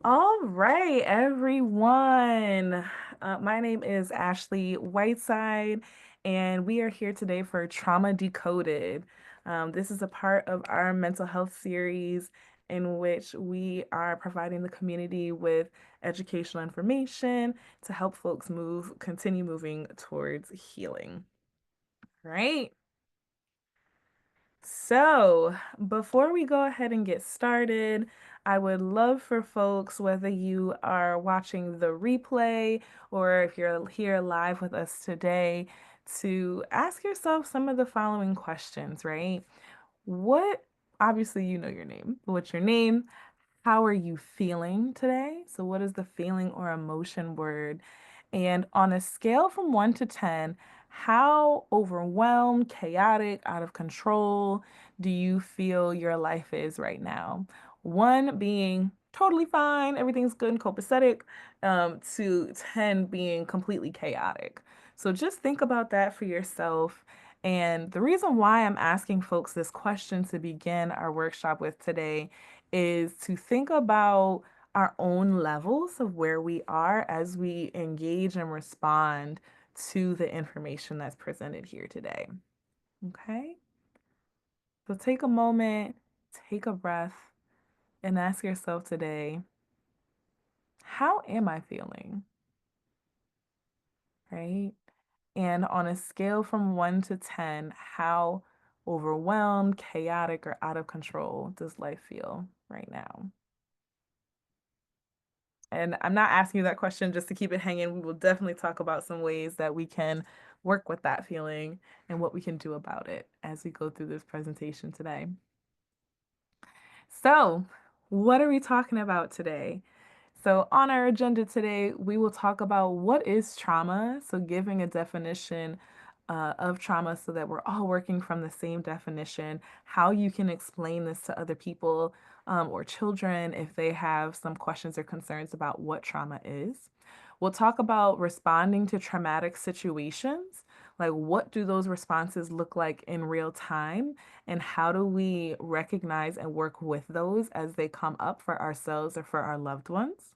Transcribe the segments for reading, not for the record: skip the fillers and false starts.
All right, everyone. My name is Ashley Whiteside, and we are here today for Trauma Decoded. This is a part of our mental health series in which we are providing the community with educational information to help folks continue moving towards healing. Right? So, before we go ahead and get started, I would love for folks, whether you are watching the replay or if you're here live with us today, to ask yourself some of the following questions, right? What, obviously, you know your name. What's your name? How are you feeling today? So, what is the feeling or emotion word? And on a scale from 1 to 10, how overwhelmed, chaotic, out of control do you feel your life is right now? 1 being totally fine, everything's good and copacetic, to 10 being completely chaotic. So just think about that for yourself. And the reason why I'm asking folks this question to begin our workshop with today is to think about our own levels of where we are as we engage and respond to the information that's presented here today. Okay? So take a moment, take a breath, and ask yourself today, how am I feeling? Right? And on a scale from 1 to 10, how overwhelmed, chaotic, or out of control does life feel right now? And I'm not asking you that question just to keep it hanging. We will definitely talk about some ways that we can work with that feeling and what we can do about it as we go through this presentation today. So, what are we talking about today? So, on our agenda today, we will talk about what is trauma. So, giving a definition of trauma so that we're all working from the same definition, how you can explain this to other people or children if they have some questions or concerns about what trauma is. We'll talk about responding to traumatic situations. Like, what do those responses look like in real time? And how do we recognize and work with those as they come up for ourselves or for our loved ones?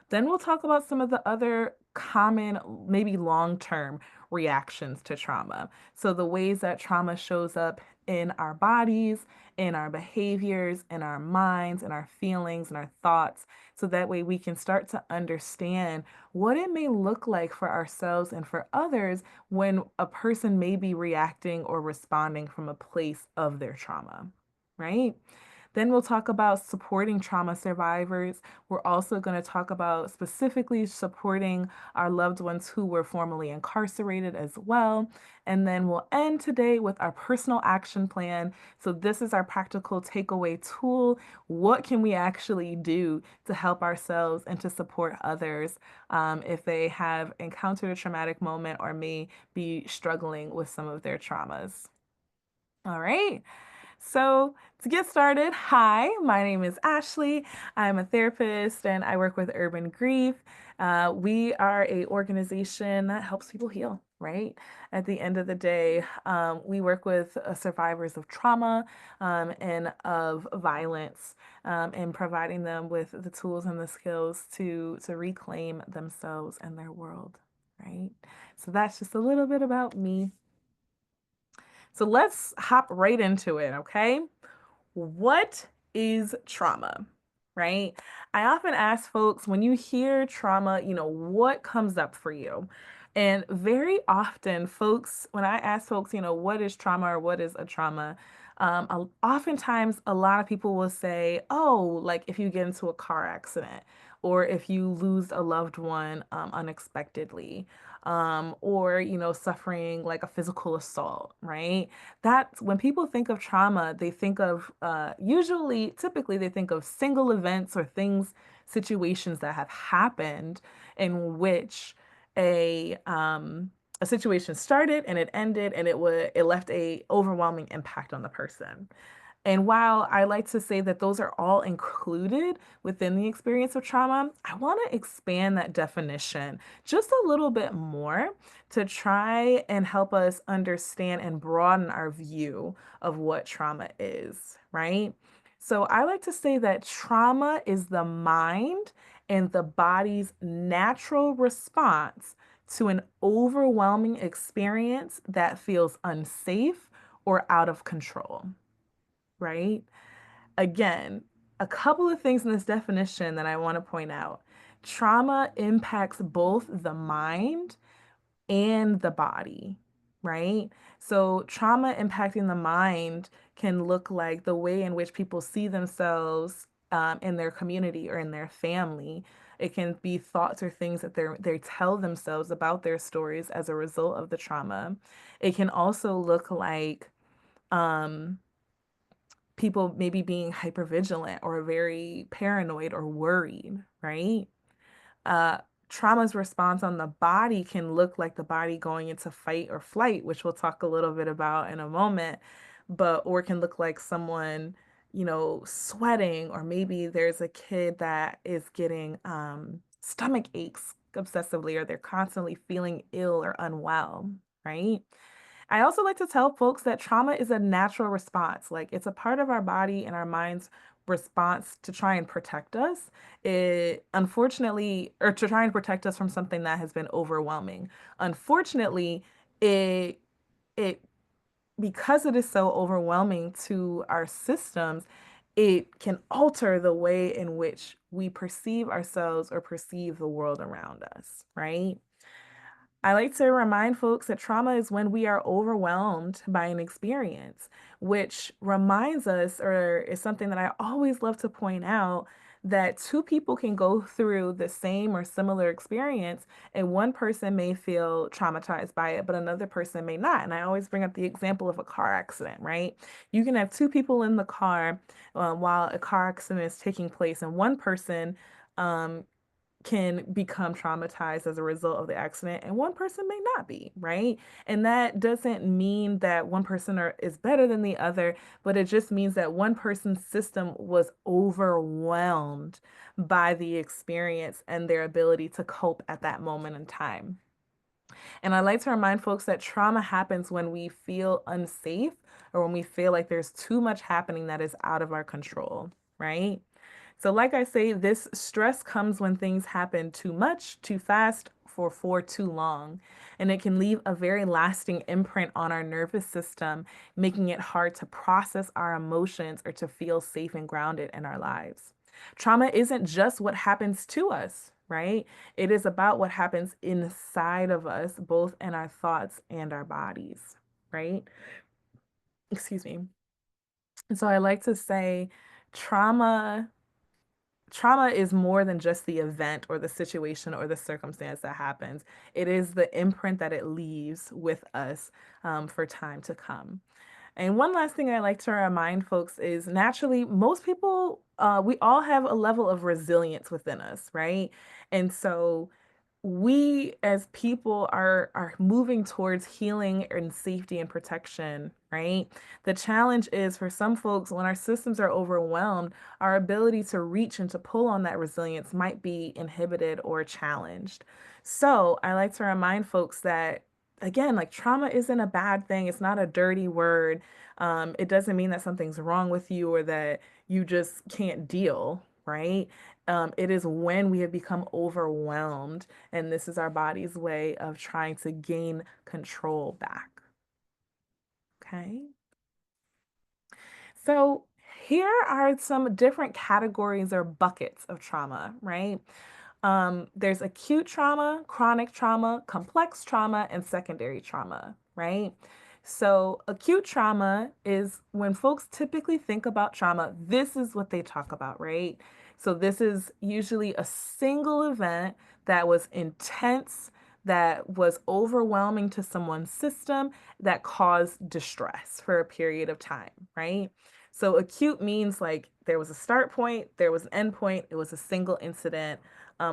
Then we'll talk about some of the other common, maybe long term reactions to trauma. So, the ways that trauma shows up in our bodies, in our behaviors, in our minds, in our feelings, and our thoughts. So that way we can start to understand what it may look like for ourselves and for others when a person may be reacting or responding from a place of their trauma, right? Then we'll talk about supporting trauma survivors. We're also going to talk about specifically supporting our loved ones who were formerly incarcerated as well. And then we'll end today with our personal action plan. So, this is our practical takeaway tool. What can we actually do to help ourselves and to support others if they have encountered a traumatic moment or may be struggling with some of their traumas? All right. So, to get started, hi, my name is Ashley. I'm a therapist and I work with Urban Grief. We are a organization that helps people heal, right? At the end of the day, we work with survivors of trauma and of violence and providing them with the tools and the skills to reclaim themselves and their world, right? So, that's just a little bit about me. So, let's hop right into it, okay? What is trauma? Right? I often ask folks when you hear trauma, what comes up for you? And very often, folks, when I ask folks, what is trauma or what is a trauma, oftentimes a lot of people will say, oh, like if you get into a car accident or if you lose a loved one unexpectedly, or, suffering like a physical assault, right? That's when people think of trauma, they think of typically, they think of single events or things, situations that have happened in which a situation started and it ended and it left a overwhelming impact on the person. And while I like to say that those are all included within the experience of trauma, I want to expand that definition just a little bit more to try and help us understand and broaden our view of what trauma is, right? So I like to say that trauma is the mind and the body's natural response to an overwhelming experience that feels unsafe or out of control, right? Again, a couple of things in this definition that I want to point out. Trauma impacts both the mind and the body, right? So, trauma impacting the mind can look like the way in which people see themselves in their community or in their family. It can be thoughts or things that they tell themselves about their stories as a result of the trauma. It can also look like um, people maybe being hypervigilant or very paranoid or worried, right? uh, Trauma's response on the body can look like the body going into fight or flight, which we'll talk a little bit about in a moment, but or it can look like someone, sweating, or maybe there's a kid that is getting stomach aches obsessively, or they're constantly feeling ill or unwell, right? I also like to tell folks that trauma is a natural response. Like it's a part of our body and our mind's response to try and protect us. It unfortunately, or to try and protect us from something that has been overwhelming. Unfortunately, it it because it is so overwhelming to our systems, it can alter the way in which we perceive ourselves or perceive the world around us, right? I like to remind folks that trauma is when we are overwhelmed by an experience, which reminds us, or is something that I always love to point out, that two people can go through the same or similar experience, and one person may feel traumatized by it, but another person may not. And I always bring up the example of a car accident, right? You can have two people in the car while a car accident is taking place, and one person um, can become traumatized as a result of the accident and one person may not be, right? And that doesn't mean that one person is better than the other, but it just means that one person's system was overwhelmed by the experience and their ability to cope at that moment in time. And I like to remind folks that trauma happens when we feel unsafe or when we feel like there's too much happening that is out of our control, right? So, like I say, this stress comes when things happen too much, too fast, for too long. And it can leave a very lasting imprint on our nervous system, making it hard to process our emotions or to feel safe and grounded in our lives. Trauma isn't just what happens to us, right? It is about what happens inside of us, both in our thoughts and our bodies, right? Excuse me. And so I like to say trauma trauma is more than just the event or the situation or the circumstance that happens. It is the imprint that it leaves with us for time to come. And one last thing I like to remind folks is naturally, most people, we all have a level of resilience within us, right? And so we as people are moving towards healing and safety and protection, right? The challenge is for some folks when our systems are overwhelmed, our ability to reach and to pull on that resilience might be inhibited or challenged. So, I like to remind folks that again, like trauma isn't a bad thing. It's not a dirty word. It doesn't mean that something's wrong with you or that you just can't deal, right? It is when we have become overwhelmed, and this is our body's way of trying to gain control back. Okay. So, here are some different categories or buckets of trauma, right? There's acute trauma, chronic trauma, complex trauma, and secondary trauma, right? So, acute trauma is when folks typically think about trauma, this is what they talk about, right? So, this is usually a single event that was intense, that was overwhelming to someone's system, that caused distress for a period of time, right? So, acute means like there was a start point, there was an end point, it was a single incident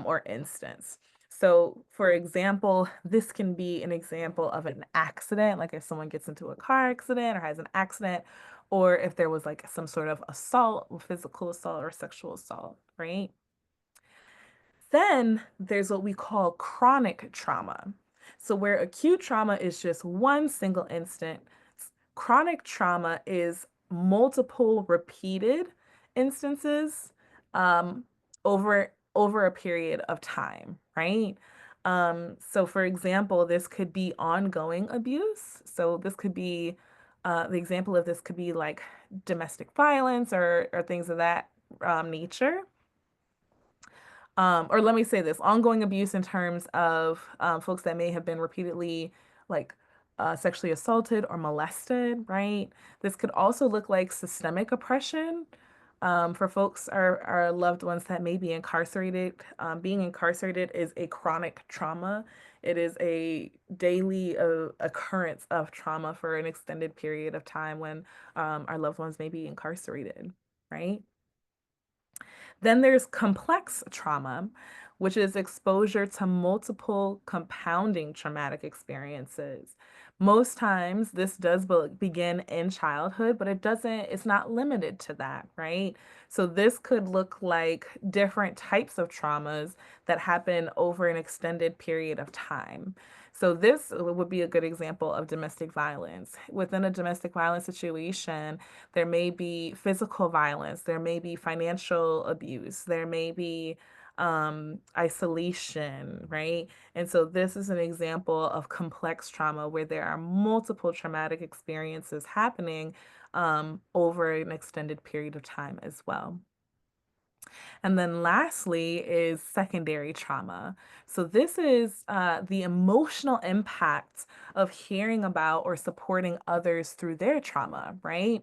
or instance. So, for example, this can be an example of an accident, like if someone gets into a car accident or has an accident, or if there was like some sort of assault, physical assault or sexual assault, right? Then there's what we call chronic trauma. So, where acute trauma is just one single instant, chronic trauma is multiple repeated instances um, over a period of time, right? So for example, this could be ongoing abuse. So this could be the example of this could be like domestic violence or things of that nature. Or let me say this, ongoing abuse in terms of folks that may have been repeatedly like sexually assaulted or molested, right? This could also look like systemic oppression for folks, our loved ones that may be incarcerated. Being incarcerated is a chronic trauma. It is a daily occurrence of trauma for an extended period of time when our loved ones may be incarcerated, right? Then there's complex trauma, which is exposure to multiple compounding traumatic experiences. Most times, this does begin in childhood, but it's not limited to that, right? So, this could look like different types of traumas that happen over an extended period of time. So, this would be a good example of domestic violence. Within a domestic violence situation, there may be physical violence, there may be financial abuse, there may be isolation, right? And so this is an example of complex trauma where there are multiple traumatic experiences happening over an extended period of time as well. And then lastly is secondary trauma. So this is the emotional impact of hearing about or supporting others through their trauma, right?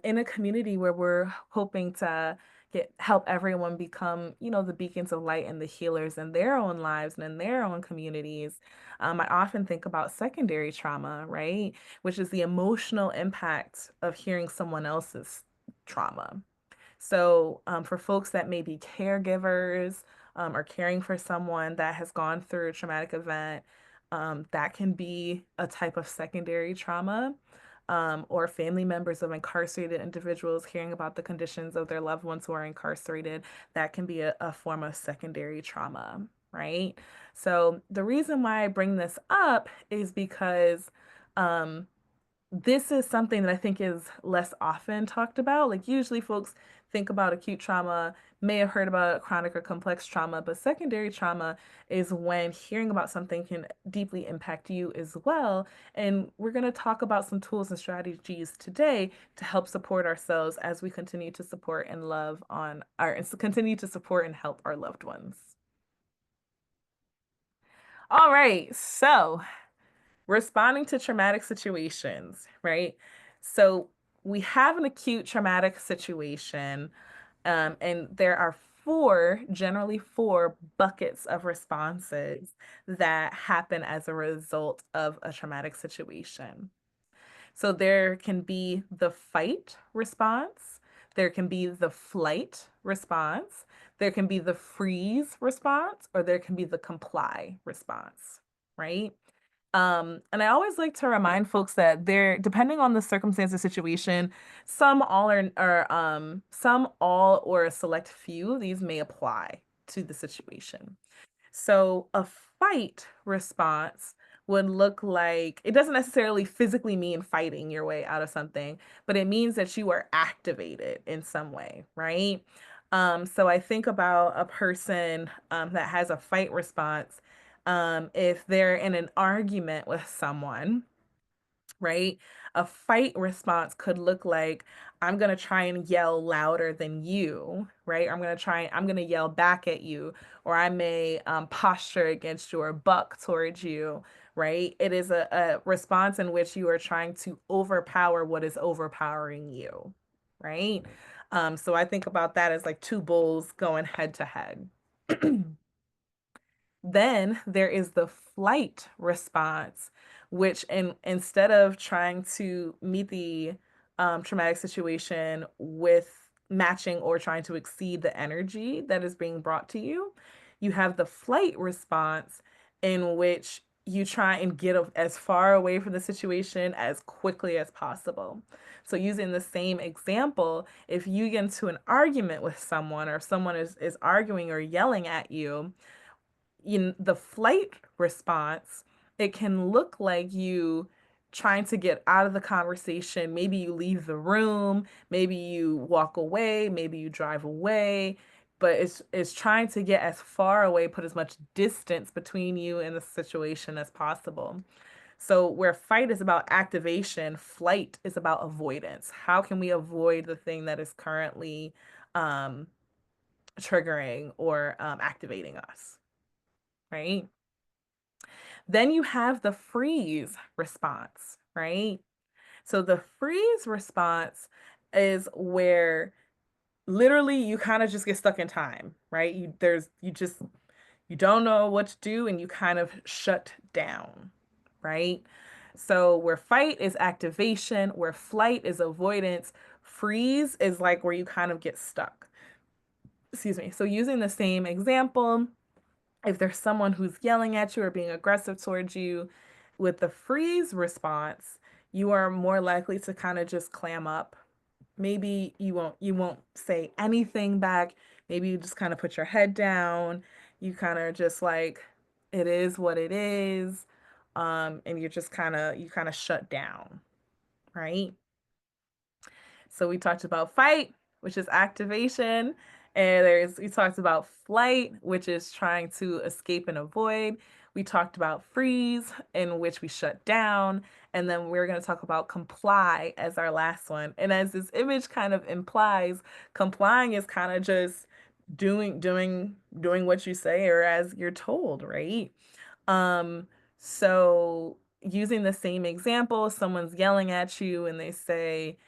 In a community where we're hoping to help everyone become, the beacons of light and the healers in their own lives and in their own communities. I often think about secondary trauma, right? Which is the emotional impact of hearing someone else's trauma. So, for folks that may be caregivers or caring for someone that has gone through a traumatic event, that can be a type of secondary trauma. Or family members of incarcerated individuals hearing about the conditions of their loved ones who are incarcerated, that can be a form of secondary trauma, right? So, the reason why I bring this up is because um, this is something that I think is less often talked about. Like usually folks think about acute trauma, may have heard about chronic or complex trauma, but secondary trauma is when hearing about something can deeply impact you as well. And we're going to talk about some tools and strategies today to help support ourselves as we continue to support and love on our and continue to support and help our loved ones. All right. So, responding to traumatic situations, right? So we have an acute traumatic situation, and there are generally four buckets of responses that happen as a result of a traumatic situation. So there can be the fight response, there can be the flight response, there can be the freeze response, or there can be the comply response, right? And I always like to remind folks that depending on the circumstance or situation, some all or a select few, these may apply to the situation. So a fight response would look like it doesn't necessarily physically mean fighting your way out of something, but it means that you are activated in some way, right? So I think about a person that has a fight response. If they're in an argument with someone, right? A fight response could look like I'm going to try and yell louder than you, right? I'm going to yell back at you, or I may posture against you or buck towards you, right? It is a response in which you are trying to overpower what is overpowering you, right? So I think about that as like two bulls going head to head. Then there is the flight response, which instead of trying to meet the traumatic situation with matching or trying to exceed the energy that is being brought to you, you have the flight response in which you try and get as far away from the situation as quickly as possible. So, using the same example, if you get into an argument with someone or if someone is arguing or yelling at you, in the flight response, it can look like you trying to get out of the conversation. Maybe you leave the room, maybe you walk away, maybe you drive away, but it's trying to get as far away, put as much distance between you and the situation as possible. So where fight is about activation, flight is about avoidance. How can we avoid the thing that is currently um, triggering or activating us, right? Then you have the freeze response, right? So the freeze response is where literally you kind of just get stuck in time, right? You don't know what to do and you kind of shut down, right? So where fight is activation, where flight is avoidance, freeze is like where you kind of get stuck. Excuse me. So using the same example, if there's someone who's yelling at you or being aggressive towards you, with the freeze response, you are more likely to kind of just clam up. Maybe you won't say anything back. Maybe you just kind of put your head down. You kind of just like it is what it is. And you kind of shut down, right? So we talked about fight, which is activation, and there's we talked about flight, which is trying to escape and avoid. We talked about freeze, in which we shut down, and then we're going to talk about comply as our last one. And as this image kind of implies, complying is kind of just doing what you say or as you're told, right? Um, so using the same example, someone's yelling at you and they say,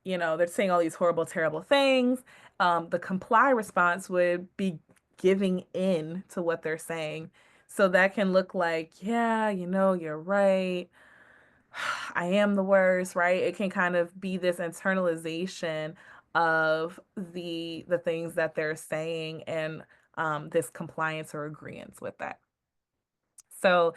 they're saying all these horrible, terrible things. The comply response would be giving in to what they're saying. So that can look like, yeah, you're right. I am the worst, right? It can kind of be this internalization of the things that they're saying and this compliance or agreement with that. So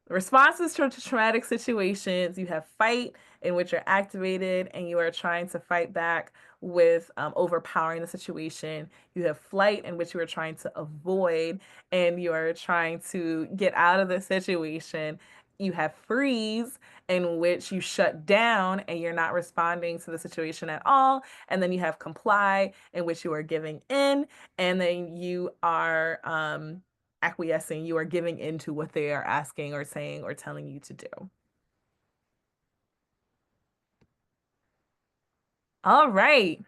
responses to traumatic situations, you have fight, in which you're activated and you are trying to fight back with overpowering the situation. You have flight, in which you are trying to avoid and you are trying to get out of the situation. You have freeze, in which you shut down and you're not responding to the situation at all. And then you have comply, in which you are giving in. And then you are acquiescing, you are giving into what they are asking or saying or telling you to do. All right.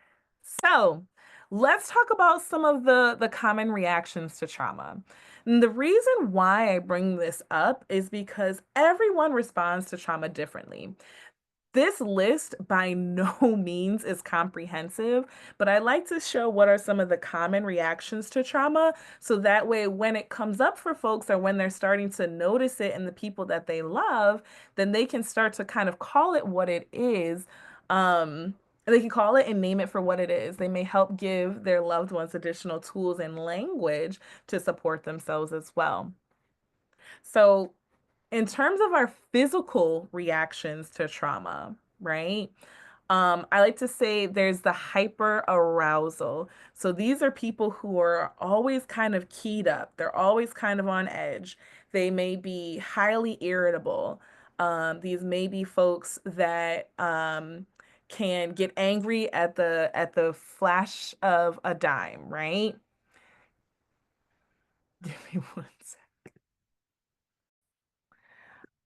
So let's talk about some of the common reactions to trauma. And the reason why I bring this up is because everyone responds to trauma differently. This list by no means is comprehensive, but I like to show what are some of the common reactions to trauma. So that way, when it comes up for folks or when they're starting to notice it in the people that they love, then they can start to kind of call it what it is. They can call it and name it for what it is. They may help give their loved ones additional tools and language to support themselves as well. So, in terms of our physical reactions to trauma, right? I like to say there's the hyper arousal. So these are people who are always kind of keyed up. They're always kind of on edge. They may be highly irritable. These may be folks that can get angry at the flash of a dime, right? Give me one second.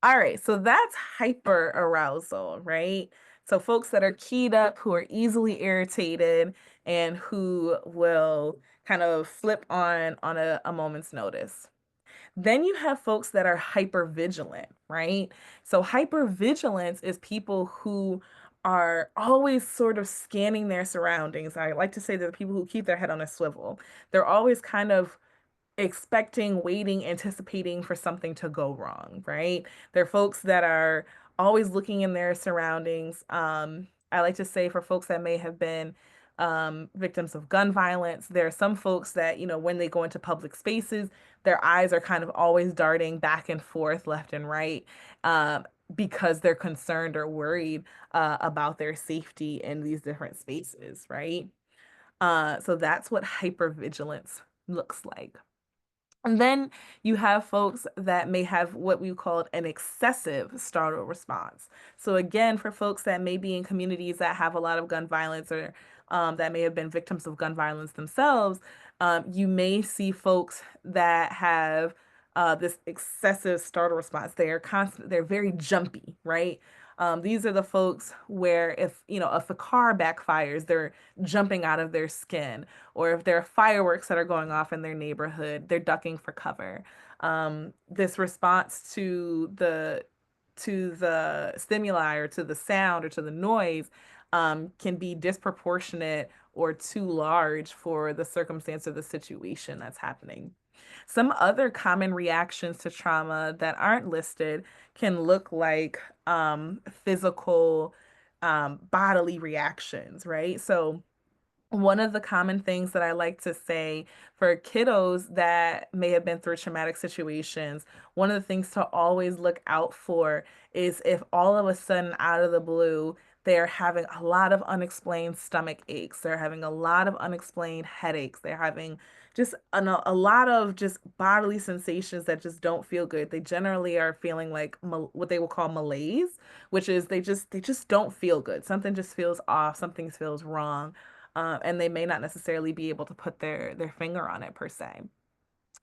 All right, so that's hyper arousal, right? So folks that are keyed up, who are easily irritated, and who will kind of flip on a moment's notice. Then you have folks that are hyper vigilant, right? So hyper vigilance is people who are always sort of scanning their surroundings. I like to say they're the people who keep their head on a swivel. They're always kind of expecting, waiting, anticipating for something to go wrong, right? They're folks that are always looking in their surroundings. I like to say for folks that may have been victims of gun violence, there are some folks that, when they go into public spaces, their eyes are kind of always darting back and forth, left and right, because they're concerned or worried about their safety in these different spaces, right? So that's what hypervigilance looks like. And then you have folks that may have what we call an excessive startle response. So, again, for folks that may be in communities that have a lot of gun violence or that may have been victims of gun violence themselves, you may see folks that have this excessive startle response. They are constant, they're very jumpy, right? These are the folks where if, if a car backfires, they're jumping out of their skin, or if there are fireworks that are going off in their neighborhood, they're ducking for cover. This response to the stimuli or to the sound or to the noise can be disproportionate or too large for the circumstance or the situation that's happening. Some other common reactions to trauma that aren't listed can look like physical, bodily reactions, right? So, one of the common things that I like to say for kiddos that may have been through traumatic situations, one of the things to always look out for is if all of a sudden, out of the blue, they're having a lot of unexplained stomach aches, they're having a lot of unexplained headaches, they're having just a lot of just bodily sensations that just don't feel good. They generally are feeling like what they will call malaise, which is they just don't feel good. Something just feels off, something feels wrong, and they may not necessarily be able to put their finger on it per se.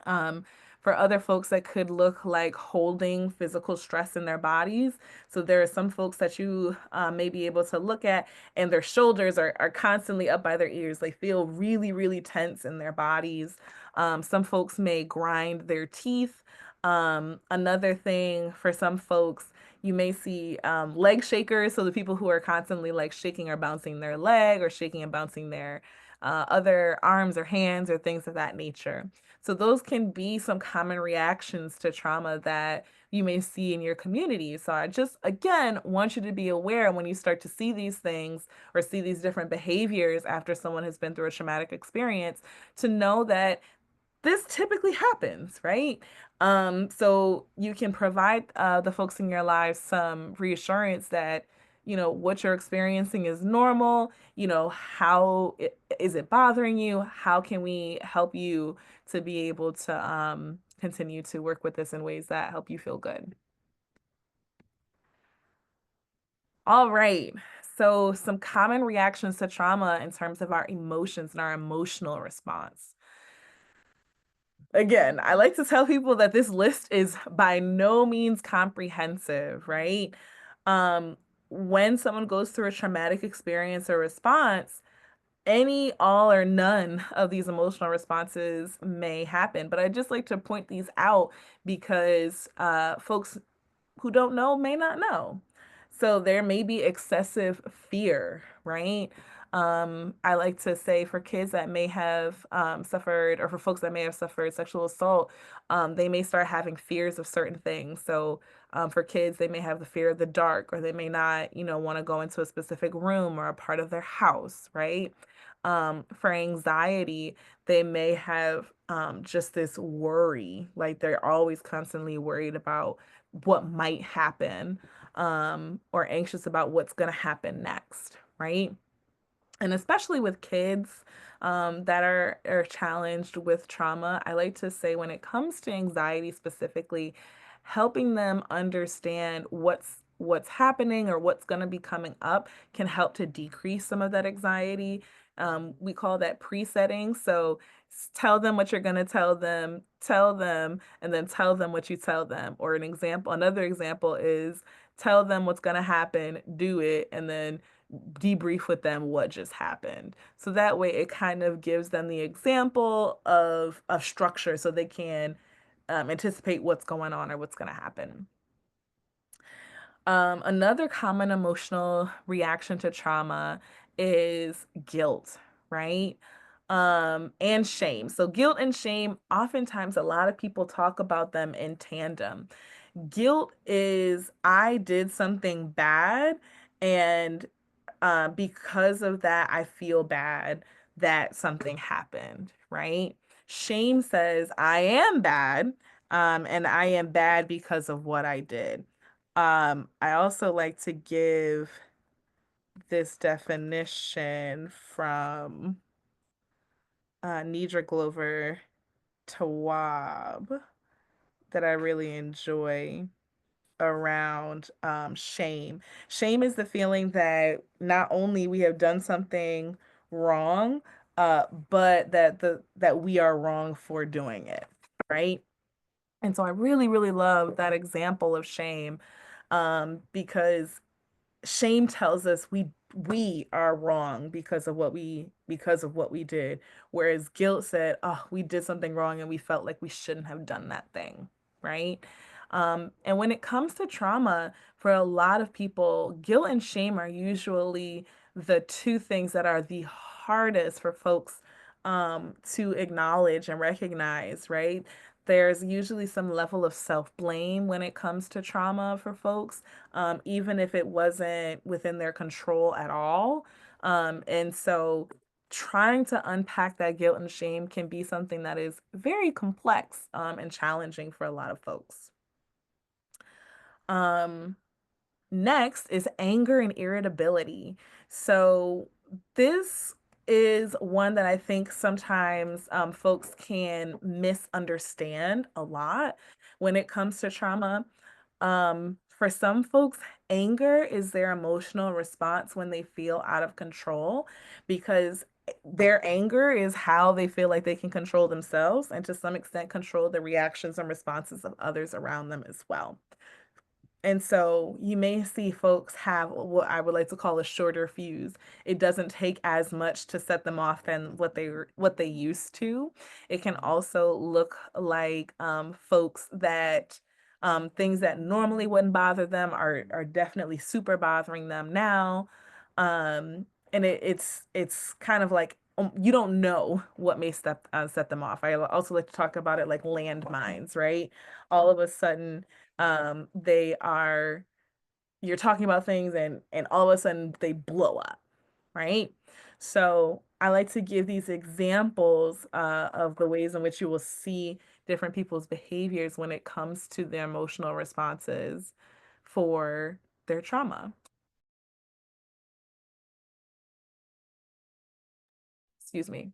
Um, for other folks, that could look like holding physical stress in their bodies. So there are some folks that you may be able to look at, and their shoulders are constantly up by their ears. They feel really, really tense in their bodies. Some folks may grind their teeth. Another thing for some folks, you may see leg shakers. So the people who are constantly like shaking or bouncing their leg or shaking and bouncing their other arms or hands or things of that nature. So those can be some common reactions to trauma that you may see in your community. So I just, again, want you to be aware when you start to see these things or see these different behaviors after someone has been through a traumatic experience, to know that this typically happens, right? So you can provide the folks in your lives some reassurance that, what you're experiencing is normal. Is it bothering you? How can we help you to be able to continue to work with this in ways that help you feel good? All right. So, some common reactions to trauma in terms of our emotions and our emotional response. Again, I like to tell people that this list is by no means comprehensive, right? Um, when someone goes through a traumatic experience or response, any, all, or none of these emotional responses may happen. But I just like to point these out because folks who don't know may not know. So there may be excessive fear, right? I like to say for kids that may have suffered, or for folks that may have suffered sexual assault, they may start having fears of certain things. So for kids, they may have the fear of the dark, or they may not, want to go into a specific room or a part of their house, right? For anxiety, they may have just this worry, like they're always constantly worried about what might happen, or anxious about what's going to happen next, right? And especially with kids that are challenged with trauma, I like to say when it comes to anxiety specifically, helping them understand what's happening or what's going to be coming up can help to decrease some of that anxiety. We call that presetting. So tell them what you're going to tell them, and then tell them what you tell them. Or another example is tell them what's going to happen, do it, and then debrief with them what just happened. So that way it kind of gives them the example of structure so they can anticipate what's going on or what's going to happen. Another common emotional reaction to trauma is guilt, right? And shame. So guilt and shame, oftentimes a lot of people talk about them in tandem. Guilt is I did something bad, and because of that, I feel bad that something happened, right? Shame says I am bad, and I am bad because of what I did. I also like to give this definition from Nidra Glover TWAB that I really enjoy around shame. Shame is the feeling that not only we have done something wrong, but that we are wrong for doing it, right? And so I really, really love that example of shame, because shame tells us we are wrong because of what we did, whereas guilt said, oh, we did something wrong and we felt like we shouldn't have done that thing, right? And when it comes to trauma, for a lot of people, guilt and shame are usually the two things that are the hardest for folks to acknowledge and recognize, right? There's usually some level of self-blame when it comes to trauma for folks, even if it wasn't within their control at all. And so trying to unpack that guilt and shame can be something that is very complex, and challenging for a lot of folks. Um, Next is anger and irritability. So this is one that I think sometimes folks can misunderstand a lot when it comes to trauma. For some folks, anger is their emotional response when they feel out of control, because their anger is how they feel like they can control themselves and to some extent control the reactions and responses of others around them as well. And so you may see folks have what I would like to call a shorter fuse. It doesn't take as much to set them off than what they used to. It can also look like folks that things that normally wouldn't bother them are definitely super bothering them now. And it's kind of like you don't know what may set them off. I also like to talk about it like landmines, right? All of a sudden they are you're talking about things and all of a sudden they blow up, right? So I like to give these examples of the ways in which you will see different people's behaviors when it comes to their emotional responses for their trauma. Excuse me.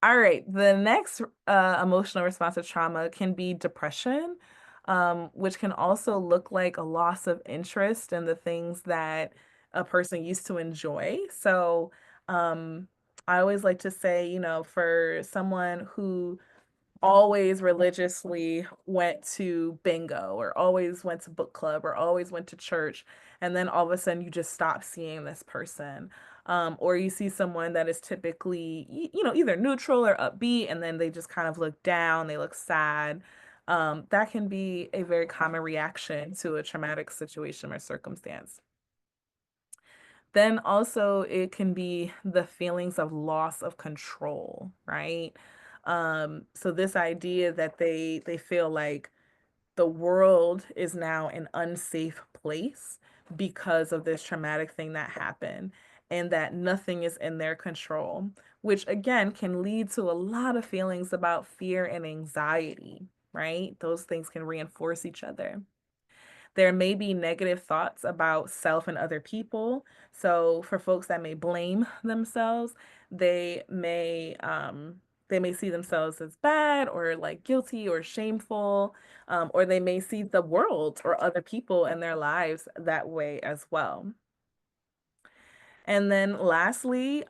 All right, the next emotional response to trauma can be depression, which can also look like a loss of interest in the things that a person used to enjoy. So, um, I always like to say, for someone who always religiously went to bingo or always went to book club or always went to church, and then all of a sudden you just stop seeing this person, or you see someone that is typically either neutral or upbeat, and then they just kind of look down, they look sad. That can be a very common reaction to a traumatic situation or circumstance. Then also it can be the feelings of loss of control, right? So this idea that they feel like the world is now an unsafe place because of this traumatic thing that happened, and that nothing is in their control, which again can lead to a lot of feelings about fear and anxiety, right? Those things can reinforce each other. There may be negative thoughts about self and other people. So for folks that may blame themselves, they may see themselves as bad or like guilty or shameful, or they may see the world or other people in their lives that way as well. And then lastly,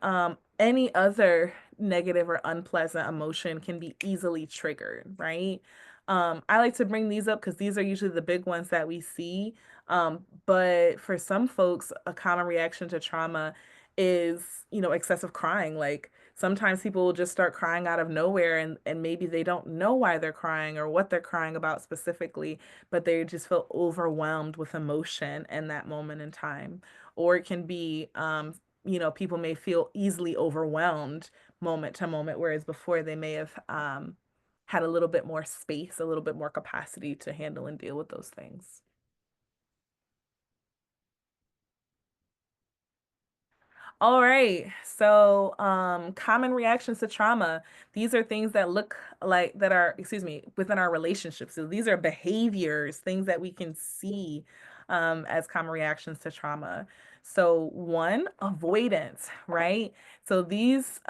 any other negative or unpleasant emotion can be easily triggered, right? I like to bring these up because these are usually the big ones that we see. But for some folks, a common reaction to trauma is, excessive crying. Like sometimes people will just start crying out of nowhere, and maybe they don't know why they're crying or what they're crying about specifically, but they just feel overwhelmed with emotion in that moment in time. Or it can be, people may feel easily overwhelmed moment to moment, whereas before they may have had a little bit more space, a little bit more capacity to handle and deal with those things. All right. So, common reactions to trauma. These are things that look like that are, excuse me, within our relationships. So these are behaviors, things that we can see as common reactions to trauma. So one, avoidance, right? So this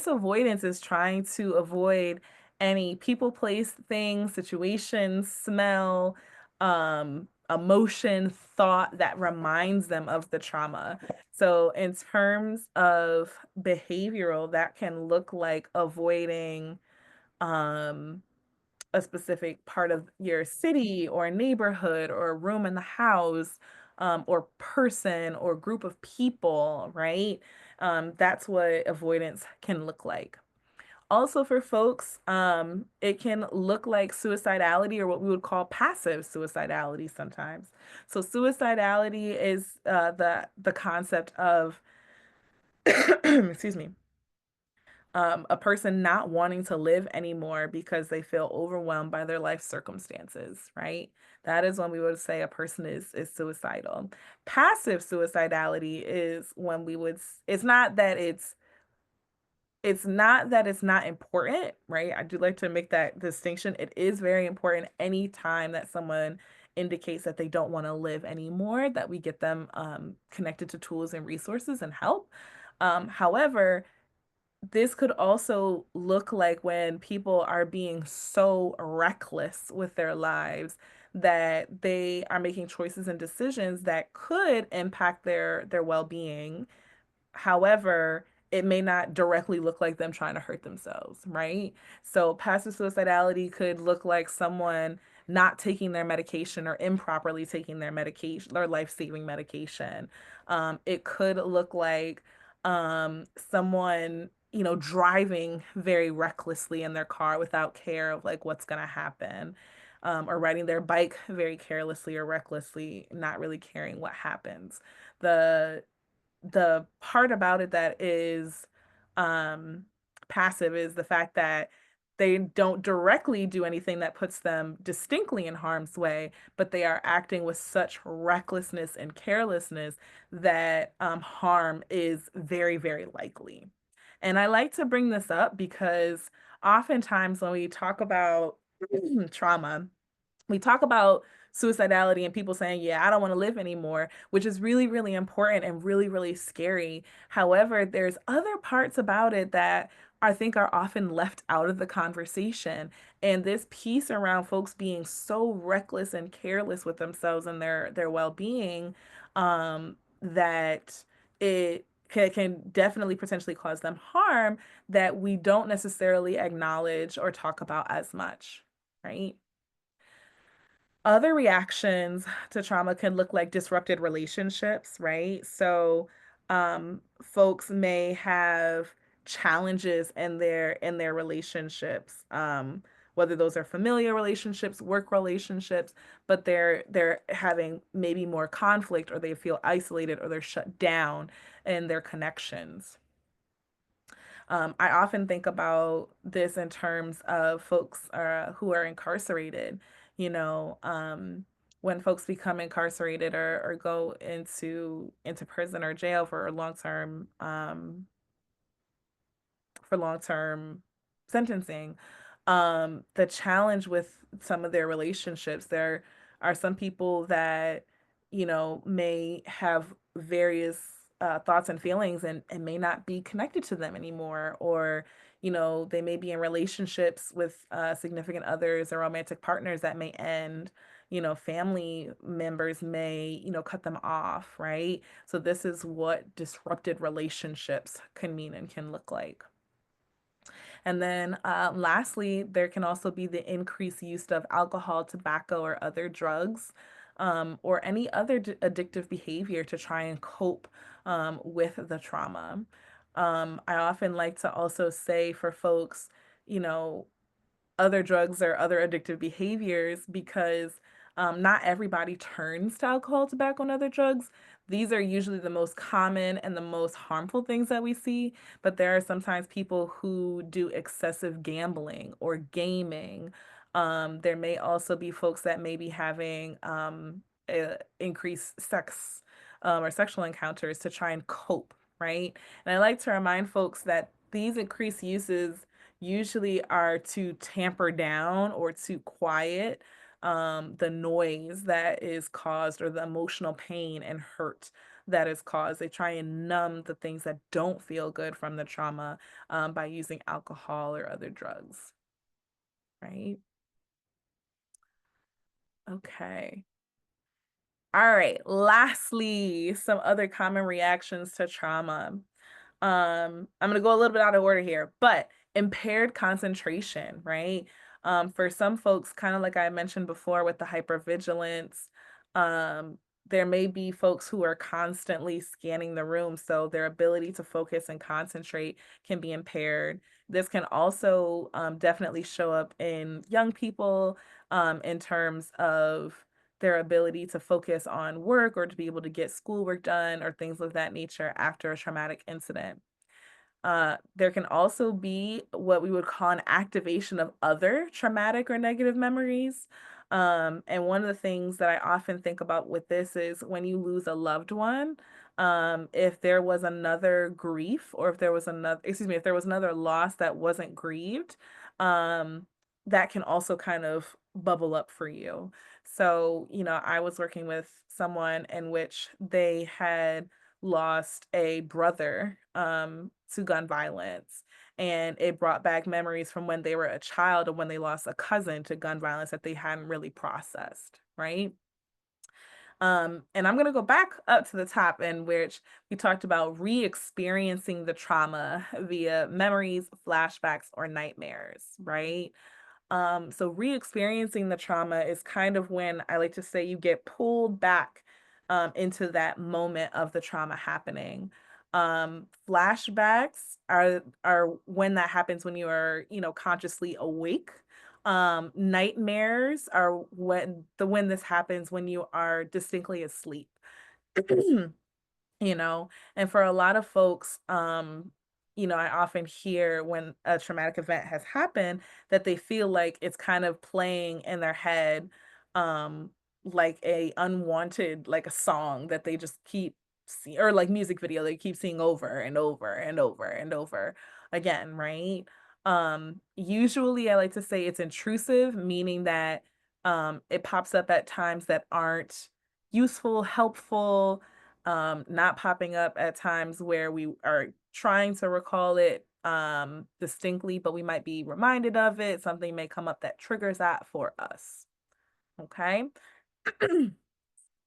avoidance is trying to avoid any people, place, thing, situation, smell, emotion, thought that reminds them of the trauma. So, in terms of behavioral, that can look like avoiding um, a specific part of your city or neighborhood or room in the house, or person or group of people, right? That's what avoidance can look like. Also, for folks, it can look like suicidality or what we would call passive suicidality sometimes. So, suicidality is the concept of, excuse me, a person not wanting to live anymore because they feel overwhelmed by their life circumstances, right? That is when we would say a person is suicidal. Passive suicidality is when we would, it's not that it's not important, right? I do like to make that distinction. It is very important anytime that someone indicates that they don't want to live anymore, that we get them connected to tools and resources and help. However, this could also look like when people are being so reckless with their lives that they are making choices and decisions that could impact their well-being. However, it may not directly look like them trying to hurt themselves, right? So passive suicidality could look like someone not taking their medication or improperly taking their medication or life-saving medication. It could look like someone, driving very recklessly in their car without care of like what's gonna happen. Or riding their bike very carelessly or recklessly, not really caring what happens. The the part about it that is um passive is the fact that they don't directly do anything that puts them distinctly in harm's way, but they are acting with such recklessness and carelessness that harm is very, very likely. And I like to bring this up because oftentimes when we talk about trauma, we talk about suicidality and people saying, yeah, I don't want to live anymore, which is really, really important and really, really scary. However, there's other parts about it that I think are often left out of the conversation. And this piece around folks being so reckless and careless with themselves and their well-being, that it can definitely potentially cause them harm that we don't necessarily acknowledge or talk about as much, right? Other reactions to trauma can look like disrupted relationships, right? So, folks may have challenges in their relationships, whether those are familiar relationships, work relationships, but they're having maybe more conflict, or they feel isolated, or they're shut down in their connections. I often think about this in terms of folks who are incarcerated. You know, when folks become incarcerated or go into prison or jail for long-term sentencing, the challenge with some of their relationships, there are some people that, may have various thoughts and feelings and may not be connected to them anymore, or, they may be in relationships with significant others or romantic partners that may end. Family members may, cut them off, right? So this is what disrupted relationships can mean and can look like. And then lastly, there can also be the increased use of alcohol, tobacco, or other drugs, or any other addictive behavior to try and cope with the trauma. I often like to also say for folks, you know, other drugs or other addictive behaviors because not everybody turns to alcohol, tobacco, and other drugs. These are usually the most common and the most harmful things that we see, but there are sometimes people who do excessive gambling or gaming. There may also be folks that may be having increased sex or sexual encounters to try and cope, right? And I like to remind folks that these increased uses usually are to tamper down or to quiet the noise that is caused or the emotional pain and hurt that is caused. They try and numb the things that don't feel good from the trauma by using alcohol or other drugs. right? Okay. All right. Lastly, some other common reactions to trauma. I'm gonna go a little bit out of order here, but impaired concentration, right? For some folks, kind of like I mentioned before with the hypervigilance, um, there may be folks who are constantly scanning the room, so their ability to focus and concentrate can be impaired. This can also definitely show up in young people in terms of their ability to focus on work or to be able to get schoolwork done or things of that nature after a traumatic incident. There can also be what we would call an activation of other traumatic or negative memories. And one of the things that I often think about with this is when you lose a loved one, if there was another grief or if there was another, excuse me, if there was another loss that wasn't grieved, um, that can also kind of bubble up for you. So, I was working with someone in which they had lost a brother to gun violence. And it brought back memories from when they were a child and when they lost a cousin to gun violence that they hadn't really processed, right? And I'm going to go back up to the top in which we talked about re-experiencing the trauma via memories, flashbacks, or nightmares, right? So re-experiencing the trauma is kind of when I like to say you get pulled back into that moment of the trauma happening. Flashbacks are when that happens when you are, consciously awake. Nightmares are when this happens when you are distinctly asleep. you know and for a lot of folks, I often hear when a traumatic event has happened that they feel like it's kind of playing in their head, um like a unwanted, like a song that they just keep see, or like music video they keep seeing over and over and over and over again, right? Usually I like to say it's intrusive, meaning that it pops up at times that aren't useful, helpful, not popping up at times where we are trying to recall it distinctly, but we might be reminded of it. Something may come up that triggers that for us. Okay.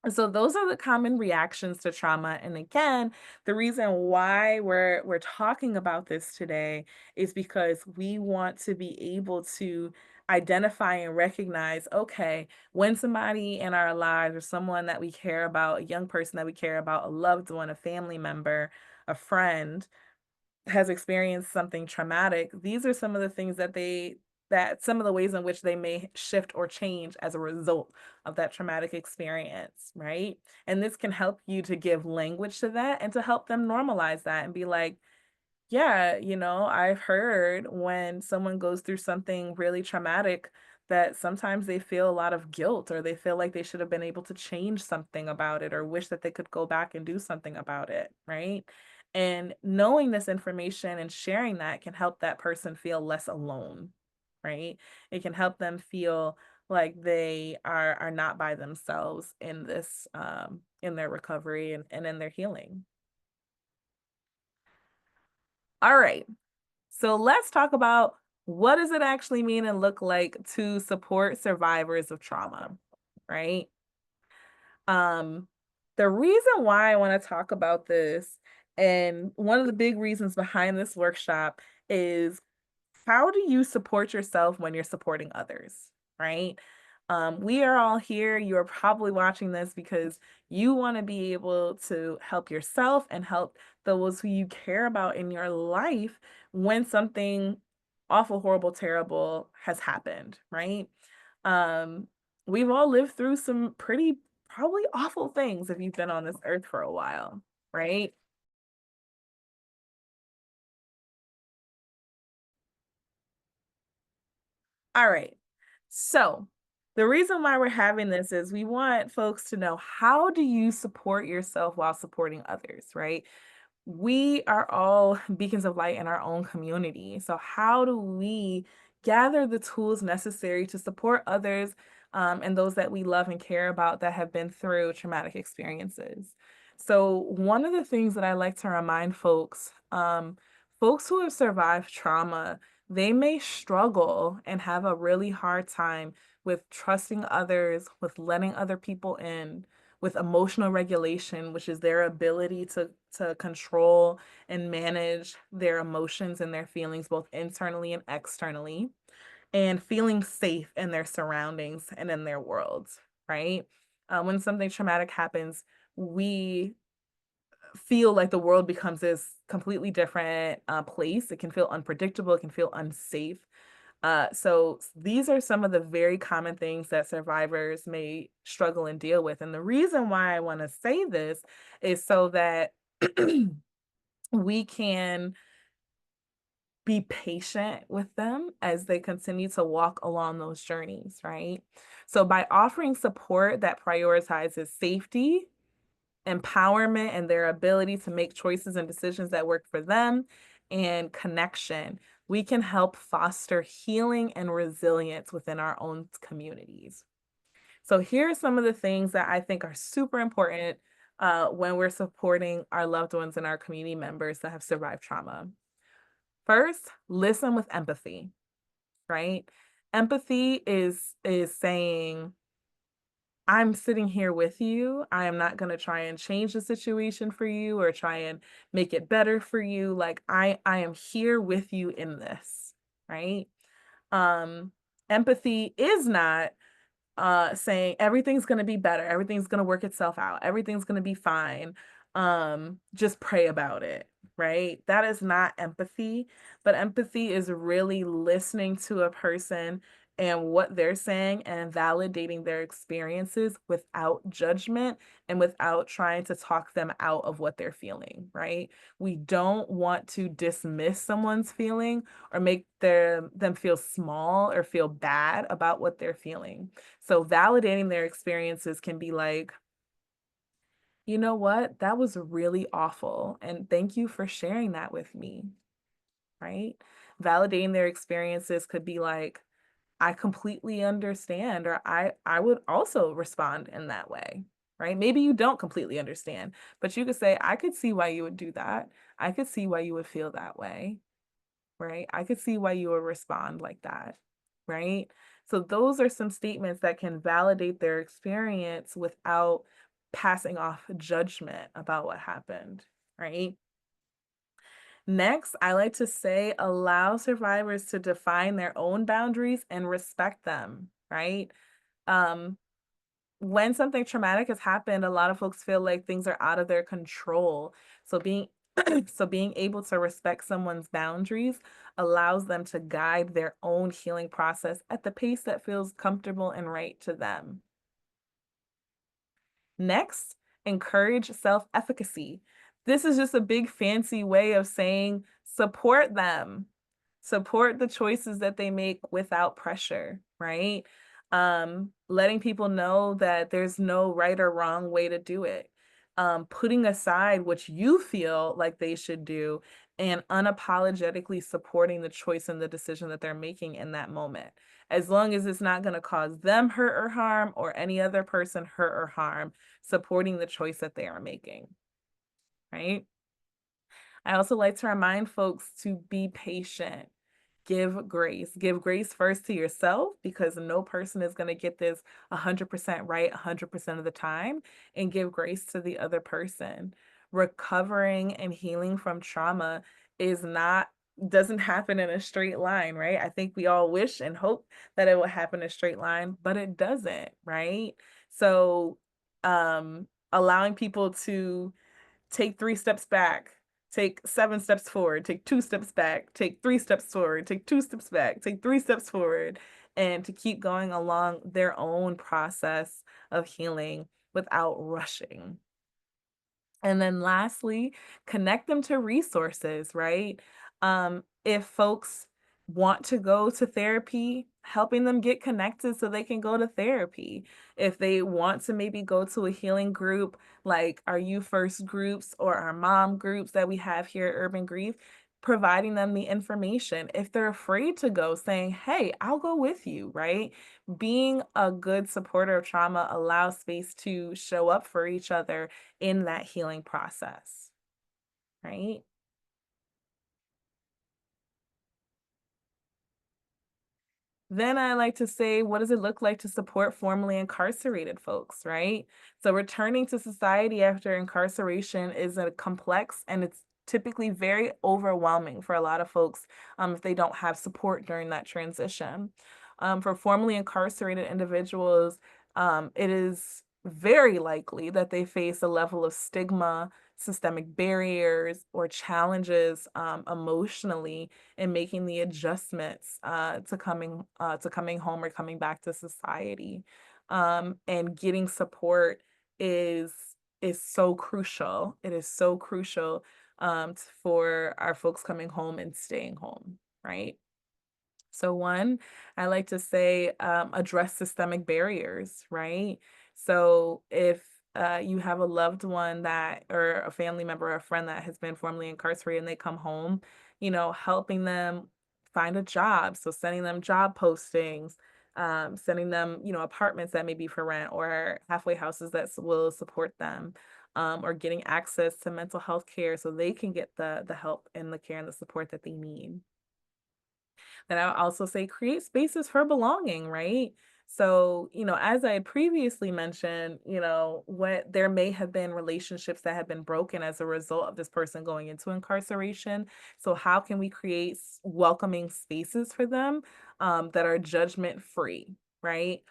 So those are the common reactions to trauma. And again, the reason why we're talking about this today is because we want to be able to identify and recognize, okay, when somebody in our lives or someone that we care about, a young person that we care about, a loved one, a family member, a friend, has experienced something traumatic, these are some of the things that some of the ways in which they may shift or change as a result of that traumatic experience, right? And this can help you to give language to that and to help them normalize that and be like, yeah, I've heard when someone goes through something really traumatic that sometimes they feel a lot of guilt or they feel like they should have been able to change something about it or wish that they could go back and do something about it, right? And knowing this information and sharing that can help that person feel less alone, right? It can help them feel like they are not by themselves in this in their recovery and in their healing. All right. So let's talk about what does it actually mean and look like to support survivors of trauma, right? Um, the reason why I want to talk about this, and one of the big reasons behind this workshop is how do you support yourself when you're supporting others, right? We are all here. You are probably watching this because you want to be able to help yourself and help those who you care about in your life when something awful, horrible, terrible has happened, right? Um, we've all lived through some pretty probably awful things if you've been on this earth for a while, right? All right. So, the reason why we're having this is we want folks to know, how do you support yourself while supporting others, right? We are all beacons of light in our own community. So, how do we gather the tools necessary to support others and those that we love and care about that have been through traumatic experiences? So, one of the things that I like to remind folks, folks who have survived trauma, they may struggle and have a really hard time with trusting others, with letting other people in, with emotional regulation, which is their ability to control and manage their emotions and their feelings both internally and externally, and feeling safe in their surroundings and in their worlds, right? When something traumatic happens, we feel like the world becomes this completely different place. It can feel unpredictable, it can feel unsafe. These are some of the very common things that survivors may struggle and deal with. And the reason why I want to say this is so that we can be patient with them as they continue to walk along those journeys, right? So, by offering support that prioritizes safety, empowerment, and their ability to make choices and decisions that work for them, and connection, we can help foster healing and resilience within our own communities. So, here are some of the things that I think are super important when we're supporting our loved ones and our community members that have survived trauma. First, listen with empathy, right? Empathy is saying, I'm sitting here with you. I am not going to try and change the situation for you or try and make it better for you. Like I am here with you in this, right? Um Empathy is not saying everything's going to be better, everything's going to work itself out, everything's going to be fine, just pray about it, right? That is not empathy. But empathy is really listening to a person and what they're saying and validating their experiences without judgment and without trying to talk them out of what they're feeling, right? We don't want to dismiss someone's feeling or make them feel small or feel bad about what they're feeling. So validating their experiences can be like, you know what? That was really awful. And thank you for sharing that with me, right? Validating their experiences could be like, I completely understand, or I would also respond in that way, right? Maybe you don't completely understand, but you could say, I could see why you would do that. I could see why you would feel that way, right? I could see why you would respond like that, right? So those are some statements that can validate their experience without passing off judgment about what happened, right? Next, I like to say allow survivors to define their own boundaries and respect them, right? Um, when something traumatic has happened, a lot of folks feel like things are out of their control. So being being able to respect someone's boundaries allows them to guide their own healing process at the pace that feels comfortable and right to them. Next, encourage self efficacy. This is just a big fancy way of saying support them, support the choices that they make without pressure, right? Letting people know that there's no right or wrong way to do it. Putting aside what you feel like they should do and unapologetically supporting the choice and the decision that they're making in that moment. As long as it's not going to cause them hurt or harm or any other person hurt or harm, supporting the choice that they are making, right? I also like to remind folks to be patient. Give grace. Give grace first to yourself because no person is going to get this 100% right 100% of the time, and give grace to the other person. Recovering and healing from trauma is not doesn't happen in a straight line, right? I think we all wish and hope that it will happen in a straight line, but it doesn't, right? So, allowing people to take 3 steps back, take 7 steps forward, take 2 steps back, take 3 steps forward, take 2 steps back, take 3 steps forward, and to keep going along their own process of healing without rushing. And then lastly, connect them to resources, right? If folks want to go to therapy, helping them get connected so they can go to therapy. If they want to maybe go to a healing group like our You First groups or our mom groups that we have here at Urban Grief, providing them the information. If they're afraid to go, saying, hey, I'll go with you, right? Being a good supporter of trauma allows space to show up for each other in that healing process, right? Then I like to say, what does it look like to support formerly incarcerated folks, right? So returning to society after incarceration is a complex and it's typically very overwhelming for a lot of folks if they don't have support during that transition. For formerly incarcerated individuals, it is very likely that they face a level of stigma, systemic barriers, or challenges emotionally and making the adjustments to coming home or coming back to society. And getting support is is so crucial. It is so crucial for our folks coming home and staying home, right? So one, I like to say, address systemic barriers, right? So if you have a loved one that, or a family member or a friend that has been formerly incarcerated and they come home, helping them find a job. So sending them job postings, sending them, apartments that may be for rent or halfway houses that will support them. Or getting access to mental health care so they can get the help and the care and the support that they need. Then I would also say create spaces for belonging, right? So, as I had previously mentioned, what there may have been relationships that have been broken as a result of this person going into incarceration. So, how can we create welcoming spaces for them that are judgment free, right?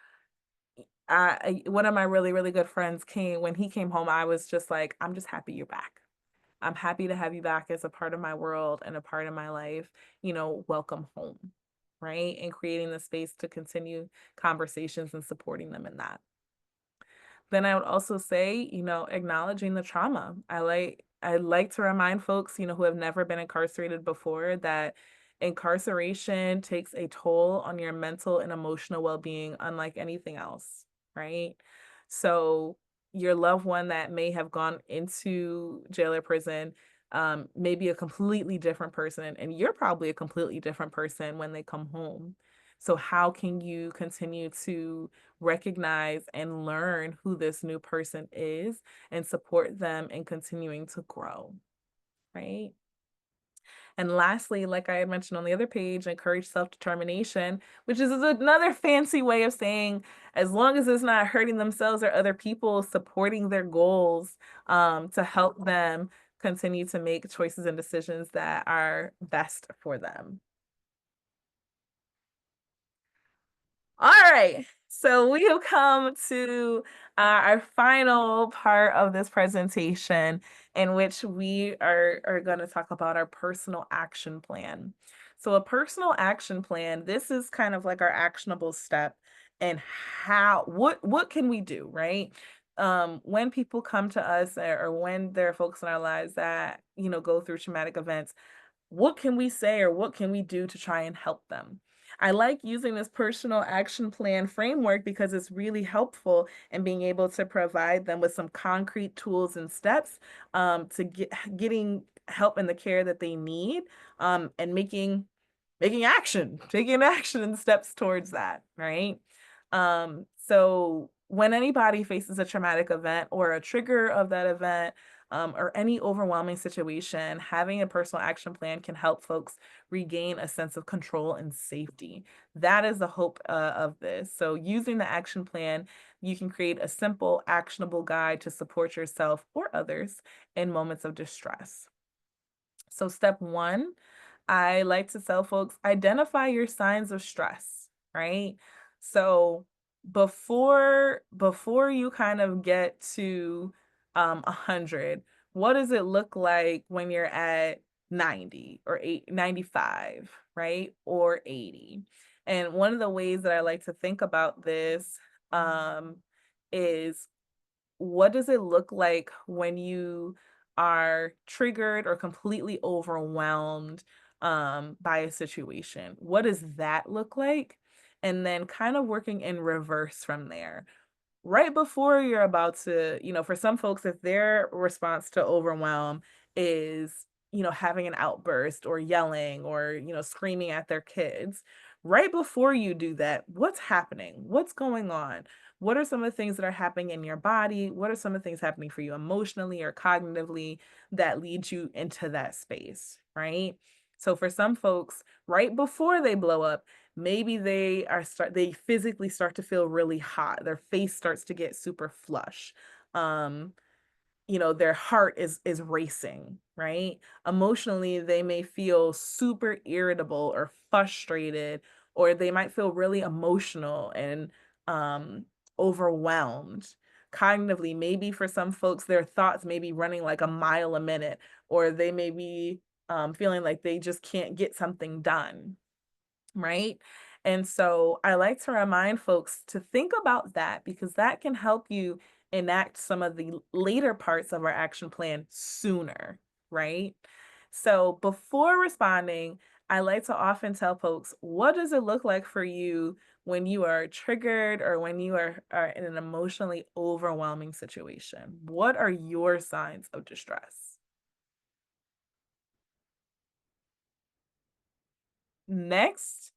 One of my really, really good friends came when he came home. I was just like, I'm just happy you're back. I'm happy to have you back as a part of my world and a part of my life. Welcome home, right? And creating the space to continue conversations and supporting them in that. Then I would also say, acknowledging the trauma. I like to remind folks, who have never been incarcerated before that incarceration takes a toll on your mental and emotional well-being unlike anything else, right? So your loved one that may have gone into jail or prison may be a completely different person, and you're probably a completely different person when they come home. So how can you continue to recognize and learn who this new person is and support them in continuing to grow, right? And lastly, like I had mentioned on the other page, encourage self-determination, which is another fancy way of saying as long as it's not hurting themselves or other people, supporting their goals to help them continue to make choices and decisions that are best for them. All right. So we have come to our final part of this presentation in which we are going to talk about our personal action plan. So a personal action plan, this is kind of like our actionable step and what can we do, right? When people come to us or when there are folks in our lives that, go through traumatic events, what can we say or what can we do to try and help them? I like using this personal action plan framework because it's really helpful in being able to provide them with some concrete tools and steps to getting help in the care that they need and taking action and steps towards that, right? So when anybody faces a traumatic event or a trigger of that event, or any overwhelming situation, having a personal action plan can help folks regain a sense of control and safety. That is the hope of this. So, using the action plan, you can create a simple, actionable guide to support yourself or others in moments of distress. So, step one, I like to tell folks identify your signs of stress, right? So before you kind of get to 100, what does it look like when you're at 90 or 95, right? Or 80? And one of the ways that I like to think about this is what does it look like when you are triggered or completely overwhelmed by a situation? What does that look like? And then kind of working in reverse from there right before you're about to, for some folks, if their response to overwhelm is, having an outburst or yelling or, screaming at their kids, right before you do that, what's happening? What's going on? What are some of the things that are happening in your body? What are some of the things happening for you emotionally or cognitively that lead you into that space, right? So for some folks, right before they blow up, Maybe they physically start to feel really hot. Their face starts to get super flush. Um, their heart is racing, right? Emotionally, they may feel super irritable or frustrated, or they might feel really emotional and um overwhelmed. Cognitively, maybe for some folks their thoughts may be running like a mile a minute, or they may be feeling like they just can't get something done, right? And so I like to remind folks to think about that, because that can help you enact some of the later parts of our action plan sooner, right? So before responding, I like to often tell folks, what does it look like for you when you are triggered or when you are in an emotionally overwhelming situation? What are your signs of distress? Next,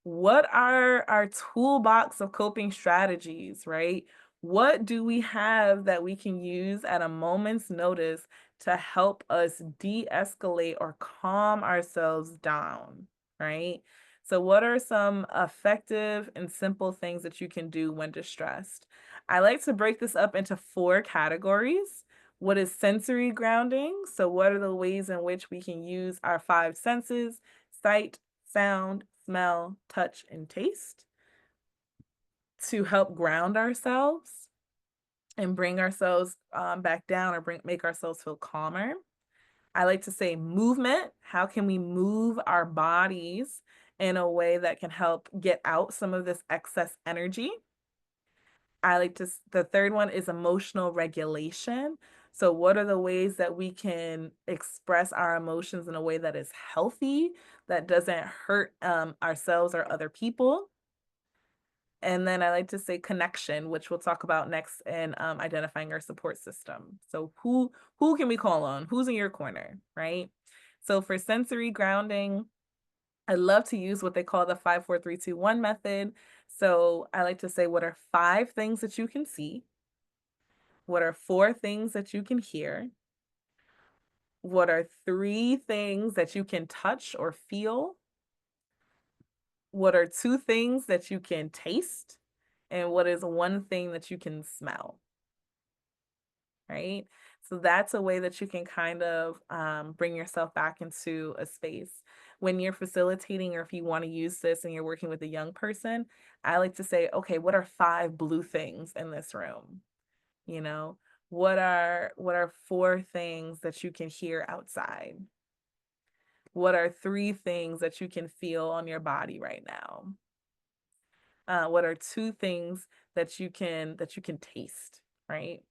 what are our toolbox of coping strategies, right? What do we have that we can use at a moment's notice to help us de-escalate or calm ourselves down, right? So, what are some effective and simple things that you can do when distressed? I like to break this up into four categories. What is sensory grounding? So, what are the ways in which we can use our five senses: sight, sound, smell, touch, and taste to help ground ourselves and bring ourselves back down, or make ourselves feel calmer. I like to say movement. How can we move our bodies in a way that can help get out some of this excess energy? The third one is emotional regulation. So, what are the ways that we can express our emotions in a way that is healthy, that doesn't hurt ourselves or other people? And then I like to say connection, which we'll talk about next in identifying our support system. So, who can we call on? Who's in your corner, right? So, for sensory grounding, I love to use what they call the 5, 4, 3, 2, 1 method. So I like to say, what are five things that you can see? What are four things that you can hear? What are three things that you can touch or feel? What are two things that you can taste? And what is one thing that you can smell? Right? So that's a way that you can kind of bring yourself back into a space. When you're facilitating, or if you want to use this and you're working with a young person, I like to say, okay, what are five blue things in this room? You know, what are four things that you can hear outside? What are three things that you can feel on your body right now? What are two things that you can taste, right?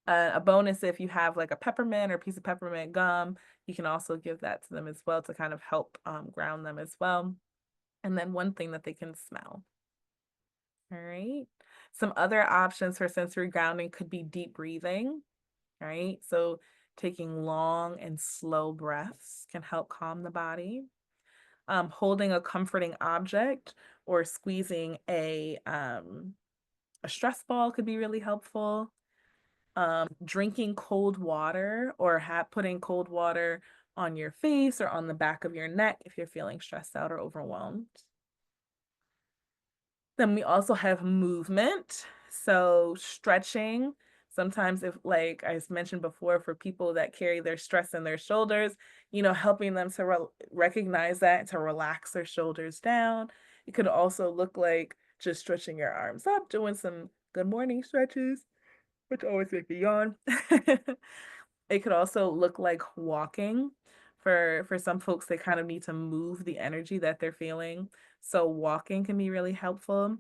A bonus, if you have like a peppermint or a piece of peppermint gum, you can also give that to them as well to kind of help ground them as well. And then one thing that they can smell. All right. Some other options for sensory grounding could be deep breathing, right? So taking long and slow breaths can help calm the body. Holding a comforting object or squeezing a stress ball could be really helpful. Drinking cold water, or putting cold water on your face or on the back of your neck if you're feeling stressed out or overwhelmed. Then we also have movement. So stretching. Sometimes, if, like I mentioned before, for people that carry their stress in their shoulders, helping them to recognize that and to relax their shoulders down. It could also look like just stretching your arms up, doing some good morning stretches, which always make me yawn. It could also look like walking. For some folks, they kind of need to move the energy that they're feeling. So walking can be really helpful.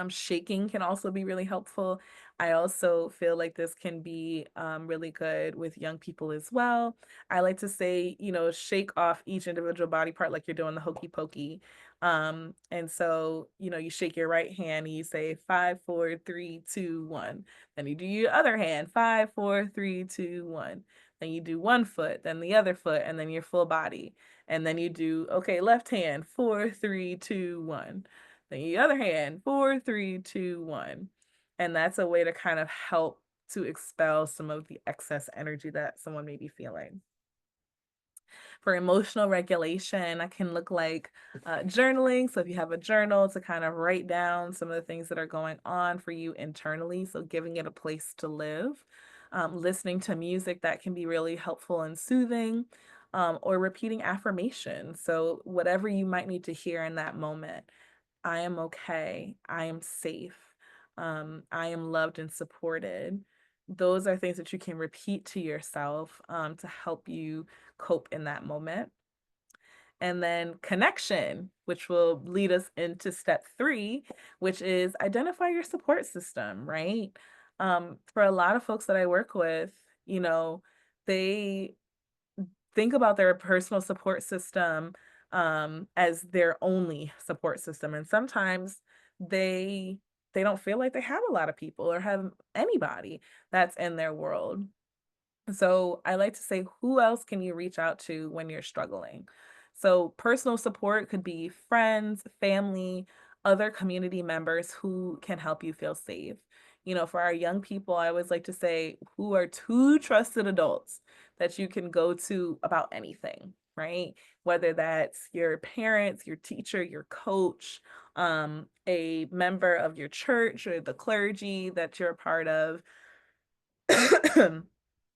Shaking can also be really helpful. I also feel like this can be really good with young people as well. I like to say, shake off each individual body part like you're doing the hokey pokey. And so, you shake your right hand and you say 5, 4, 3, 2, 1. Then you do your other hand, 5, 4, 3, 2, 1. Then you do one foot, then the other foot, and then your full body. And then you do, okay, left hand, 4, 3, 2, 1. Then the other hand, 4, 3, 2, 1. And that's a way to kind of help to expel some of the excess energy that someone may be feeling. For emotional regulation, that can look like journaling. So if you have a journal to kind of write down some of the things that are going on for you internally, so giving it a place to live. Listening to music that can be really helpful and soothing, or repeating affirmations. So whatever you might need to hear in that moment. I am okay. I am safe. I am loved and supported. Those are things that you can repeat to yourself, to help you cope in that moment. And then connection, which will lead us into step three, which is identify your support system, right? For a lot of folks that I work with, you know, they think about their personal support system, as their only support system. And sometimes they they don't feel like they have a lot of people or have anybody that's in their world. So I like to say, who else can you reach out to when you're struggling? So personal support could be friends, family, other community members who can help you feel safe. You know, for our young people, I always like to say, who are two trusted adults that you can go to about anything, right? Whether that's your parents, your teacher, your coach, a member of your church or the clergy that you're a part of.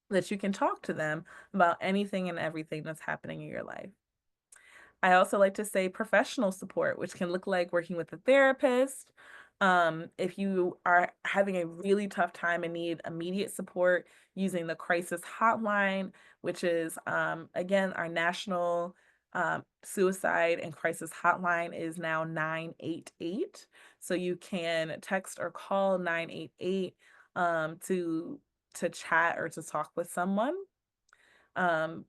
That you can talk to them about anything and everything that's happening in your life. I also like to say professional support, which can look like working with a therapist. If you are having a really tough time and need immediate support, using the crisis hotline, which is, again, our national suicide and crisis hotline is now 988. So you can text or call 988, to chat or to talk with someone.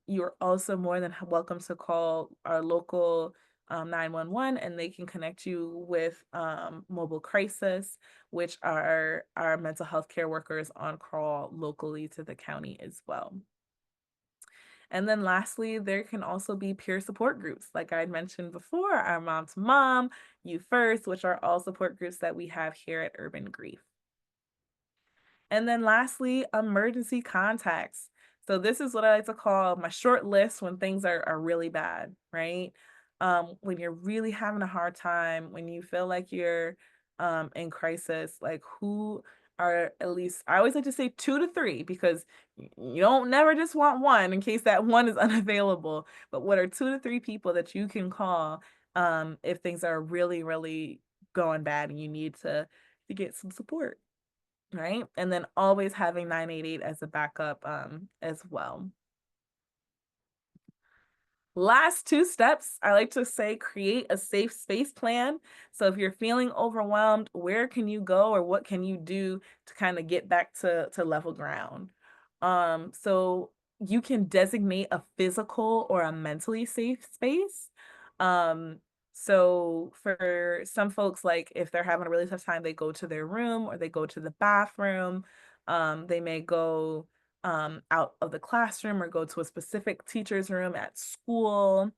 You're also more than welcome to call our local 911, and they can connect you with mobile crisis, which are our mental health care workers on call locally to the county as well. And then lastly, there can also be peer support groups. Like I mentioned before, our Mom to Mom, You First, which are all support groups that we have here at Urban Grief. And then lastly, emergency contacts. So this is what I like to call my short list when things are really bad, right? When you're really having a hard time, when you feel like you're in crisis, like who are at least, I always like to say two to three because you don't never just want one in case that one is unavailable. But what are two to three people that you can call if things are really, really going bad and you need to get some support? Right? And then always having 988 as a backup, as well. Last two steps, I like to say create a safe space plan. So if you're feeling overwhelmed, where can you go or what can you do to kind of get back to level ground? So you can designate a physical or a mentally safe space. Um, so for some folks, like if they're having a really tough time, they go to their room or they go to the bathroom. They may go out of the classroom or go to a specific teacher's room at school.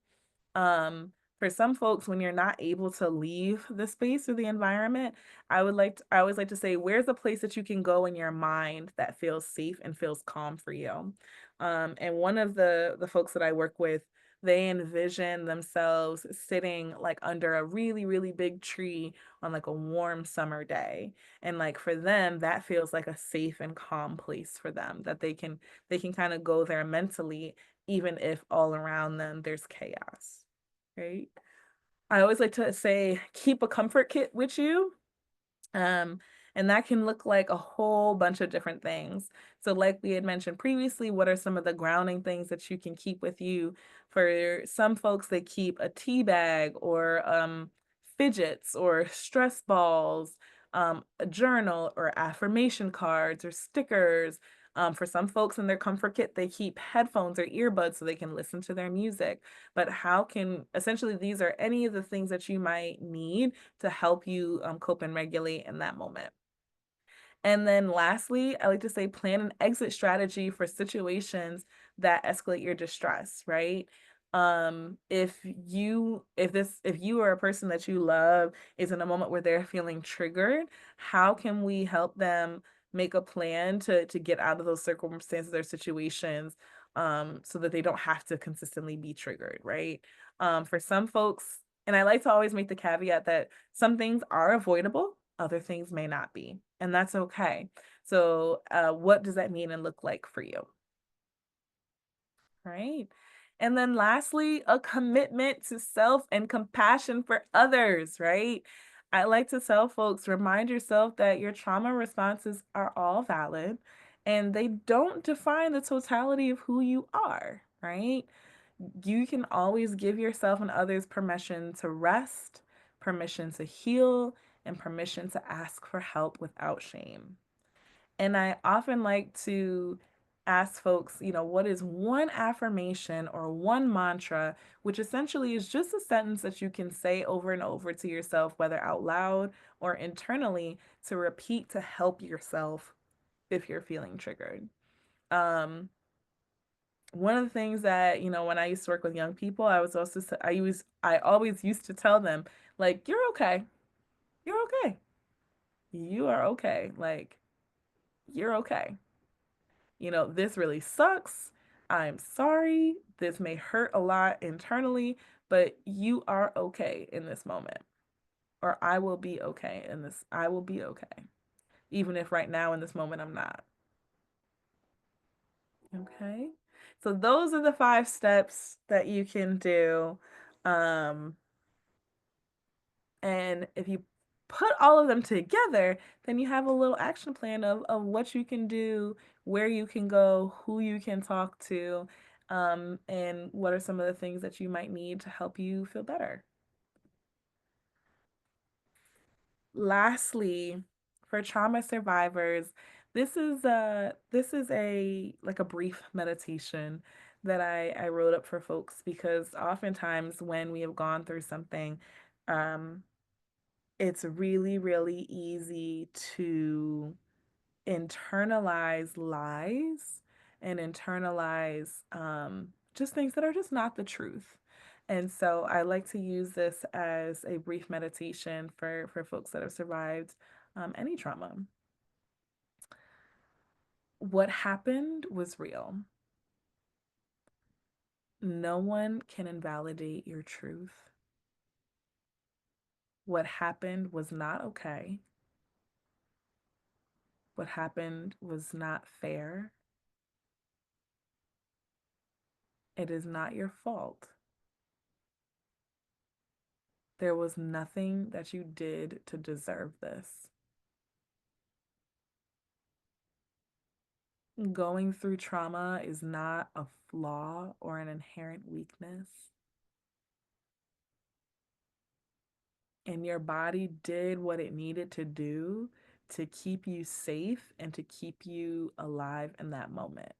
Um, for some folks, when you're not able to leave the space or the environment, I always like to say, where's a place that you can go in your mind that feels safe and feels calm for you? And one of the folks that I work with, they envision themselves sitting like under a really, really big tree on like a warm summer day. And like for them, that feels like a safe and calm place for them that they can kind of go there mentally, even if all around them there's chaos, right? I always like to say, keep a comfort kit with you. Um, and that can look like a whole bunch of different things. So, like we had mentioned previously, what are some of the grounding things that you can keep with you? For some folks, they keep a tea bag or fidgets or stress balls, a journal or affirmation cards or stickers. For some folks in their comfort kit, they keep headphones or earbuds so they can listen to their music. But how can essentially these are any of the things that you might need to help you cope and regulate in that moment. And then lastly, I like to say plan an exit strategy for situations that escalate your distress, right? If you are a person that you love is in a moment where they're feeling triggered, how can we help them make a plan to get out of those circumstances or situations? so that they don't have to consistently be triggered, right? For some folks, and I like to always make the caveat that some things are avoidable, other things may not be, and that's okay. So, what does that mean and look like for you? Right. And then lastly, a commitment to self and compassion for others, right? I like to tell folks, remind yourself that your trauma responses are all valid and they don't define the totality of who you are, right? You can always give yourself and others permission to rest, permission to heal, and permission to ask for help without shame. And I often like to ask folks, what is one affirmation or one mantra, which essentially is just a sentence that you can say over and over to yourself, whether out loud or internally, to repeat to help yourself if you're feeling triggered. Um, One of the things that, when I used to work with young people, I always used to tell them, like, you're okay. You're okay. You are okay. Like, you're okay. This really sucks. I'm sorry. This may hurt a lot internally, but you are okay in this moment. Or I will be okay in this. I will be okay. Even if right now in this moment I'm not. Okay. So those are the 5 steps that you can do. Um, And if you put all of them together, then you have a little action plan of what you can do, where you can go, who you can talk to, and what are some of the things that you might need to help you feel better. Lastly, for trauma survivors, this is a like a brief meditation that I wrote up for folks because oftentimes when we have gone through something, um, it's really, really easy to internalize lies and internalize just things that are just not the truth. And so I like to use this as a brief meditation for folks that have survived any trauma. What happened was real. No one can invalidate your truth. What happened was not okay. What happened was not fair. It is not your fault. There was nothing that you did to deserve this. Going through trauma is not a flaw or an inherent weakness. And your body did what it needed to do to keep you safe and to keep you alive in that moment.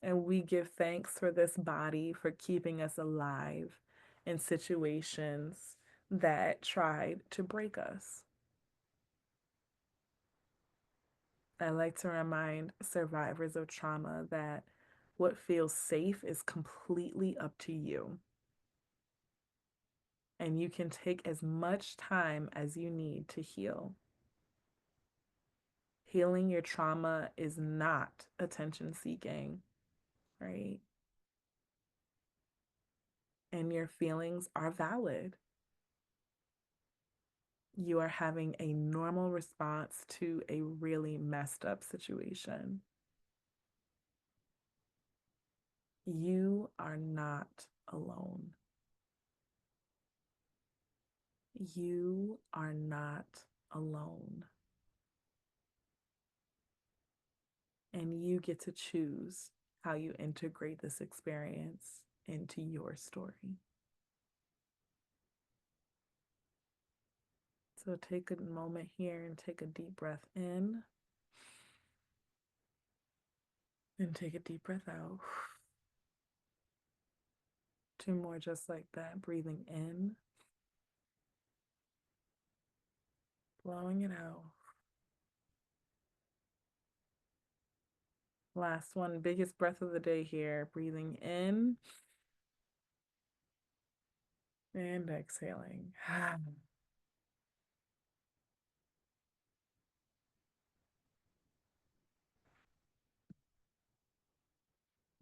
And we give thanks for this body for keeping us alive in situations that tried to break us. I like to remind survivors of trauma that what feels safe is completely up to you. And you can take as much time as you need to heal. Healing your trauma is not attention seeking, right? And your feelings are valid. You are having a normal response to a really messed up situation. You are not alone. You are not alone. And you get to choose how you integrate this experience into your story. So take a moment here and take a deep breath in and take a deep breath out. 2 more just like that. Breathing in, blowing it out. Last one, biggest breath of the day here. Breathing in and exhaling.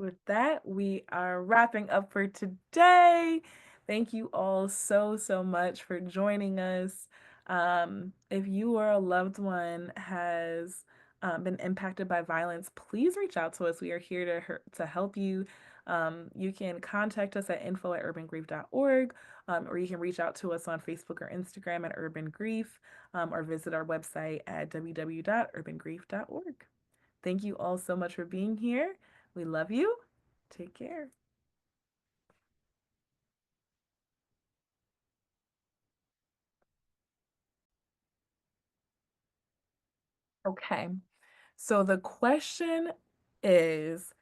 with that, we are wrapping up for today. Thank you all so, so much for joining us. If you or a loved one has been impacted by violence, please reach out to us. We are here to help you. You can contact us at info@urbangrief.org, or you can reach out to us on Facebook or Instagram at Urban Grief, or visit our website at www.urbangrief.org. Thank you all so much for being here. We love you. Take care. Okay. So the question is,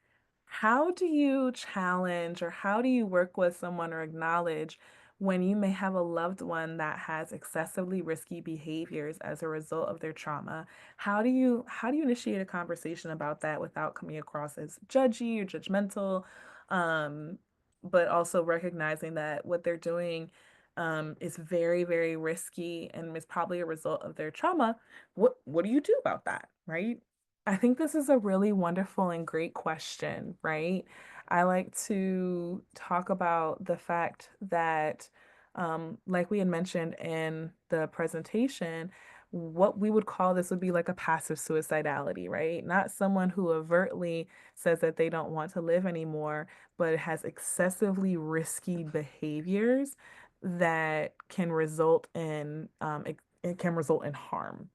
how do you challenge or how do you work with someone or acknowledge when you may have a loved one that has excessively risky behaviors as a result of their trauma? How do you initiate a conversation about that without coming across as judgy or judgmental, um, but also recognizing that what they're doing is very, very risky and is probably a result of their trauma? What do you do about that, right? I think this is a really wonderful and great question, right? I like to talk about the fact that, like we had mentioned in the presentation, what we would call this would be like a passive suicidality, right? Not someone who overtly says that they don't want to live anymore, but has excessively risky behaviors that can result in it can result in harm,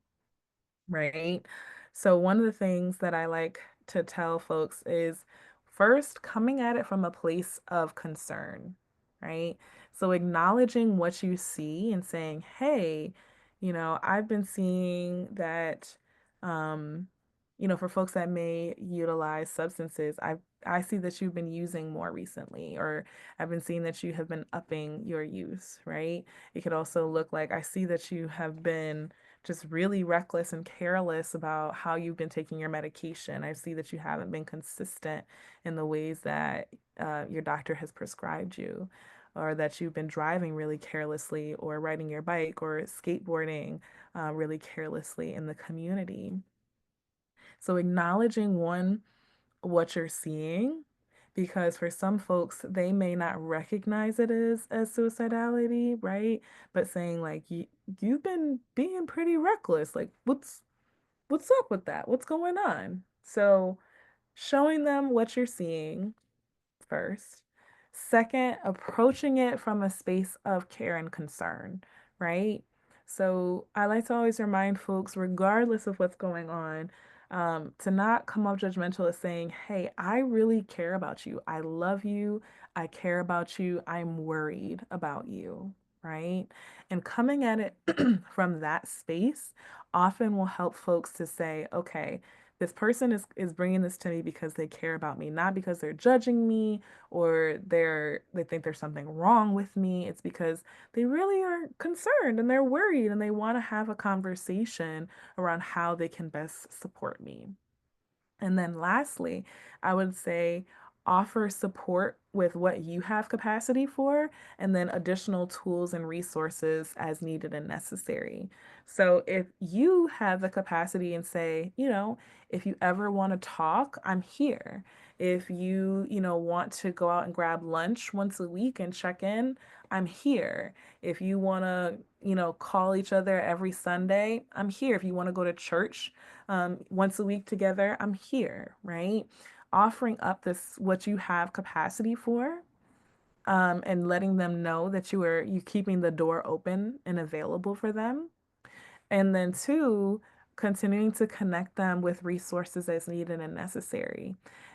right? So, one of the things that I like to tell folks is first coming at it from a place of concern, right? So, acknowledging what you see and saying, hey, I've been seeing that, um, for folks that may utilize substances, I see that you've been using more recently, or I've been seeing that you have been upping your use, right? It could also look like I see that you have been just really reckless and careless about how you've been taking your medication. I see that you haven't been consistent in the ways that your doctor has prescribed you, or that you've been driving really carelessly, or riding your bike, or skateboarding really carelessly in the community. So, acknowledging one, what you're seeing, because for some folks they may not recognize it as suicidality, right? But saying like you've been being pretty reckless, like what's up with that, what's going on? So showing them what you're seeing first. Second, approaching it from a space of care and concern, right? So I like to always remind folks, regardless of what's going on, to not come off judgmental as saying, hey, I really care about you. I love you. I care about you. I'm worried about you, right? And coming at it from that space often will help folks to say, okay, this person is bringing this to me because they care about me, not because they're judging me or they think there's something wrong with me. It's because they really are concerned and they're worried and they want to have a conversation around how they can best support me. And then lastly, I would say offer support with what you have capacity for, and then additional tools and resources as needed and necessary. So if you have the capacity and say, if you ever want to talk, I'm here. If you want to go out and grab lunch once a week and check in, I'm here. If you want to, call each other every Sunday, I'm here. If you want to go to church once a week together, I'm here, right? Offering up this what you have capacity for, and letting them know that you keeping the door open and available for them. And then two, continuing to connect them with resources as needed and necessary.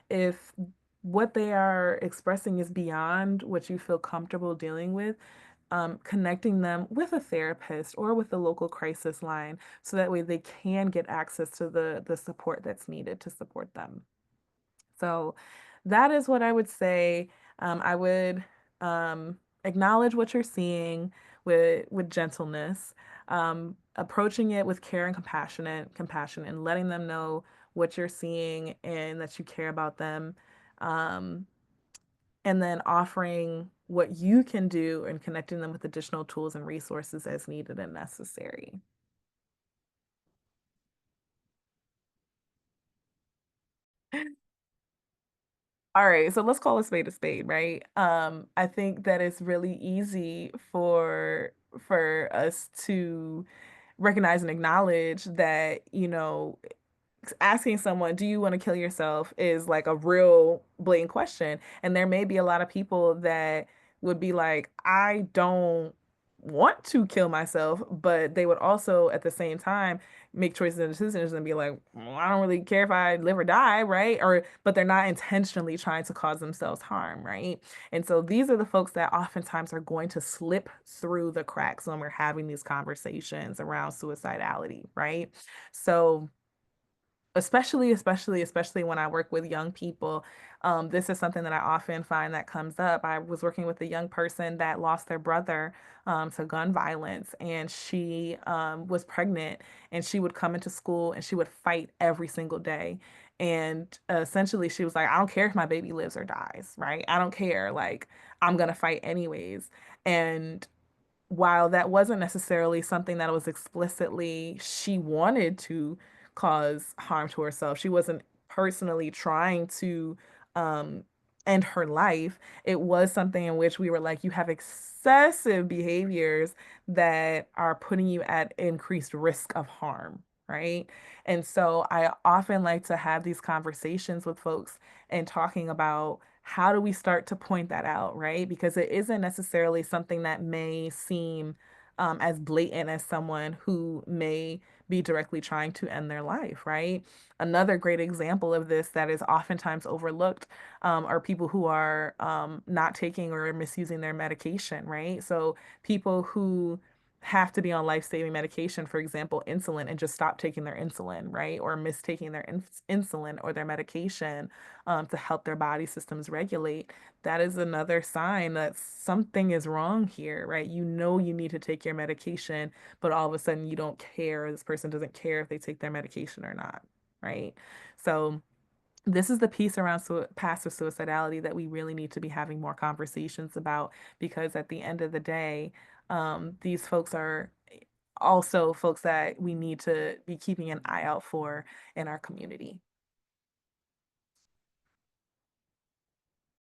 If what they are expressing is beyond what you feel comfortable dealing with, connecting them with a therapist or with the local crisis line so that way they can get access to the support that's needed to support them. So that is what I would say. I would acknowledge what you're seeing with gentleness, approaching it with care and compassion, and letting them know what you're seeing and that you care about them. Um, and then offering what you can do and connecting them with additional tools and resources as needed and necessary. All right, so let's call a spade, right? I think that it's really easy for us to recognize and acknowledge that, asking someone, do you want to kill yourself, is like a real blatant question. And there may be a lot of people that would be like, I don't want to kill myself, but they would also at the same time make choices and decisions and be like, well, I don't really care if I live or die, right? Or, but they're not intentionally trying to cause themselves harm, right? And so these are the folks that oftentimes are going to slip through the cracks when we're having these conversations around suicidality, right? So, especially when I work with young people. This is something that I often find that comes up. I was working with a young person that lost their brother to gun violence, and she was pregnant, and she would come into school and she would fight every single day. And essentially, she was like, I don't care if my baby lives or dies, right? I don't care. Like, I'm going to fight anyways. And while that wasn't necessarily something that was explicitly she wanted to cause harm to herself, she wasn't personally trying to um, end her life. It was something in which we were like, you have excessive behaviors that are putting you at increased risk of harm, right? And so I often like to have these conversations with folks and talking about how do we start to point that out, right? Because it isn't necessarily something that may seem as blatant as someone who may be directly trying to end their life, right? Another great example of this that is oftentimes overlooked are people who are not taking or misusing their medication, right? So people who have to be on life-saving medication, for example, insulin, and just stop taking their insulin, right? Or mistaking their insulin or their medication to help their body systems regulate. That is another sign that something is wrong here, right? You know you need to take your medication, but all of a sudden you don't care. This person doesn't care if they take their medication or not, right? So this is the piece around passive suicidality that we really need to be having more conversations about, because at the end of the day, these folks are also folks that we need to be keeping an eye out for in our community.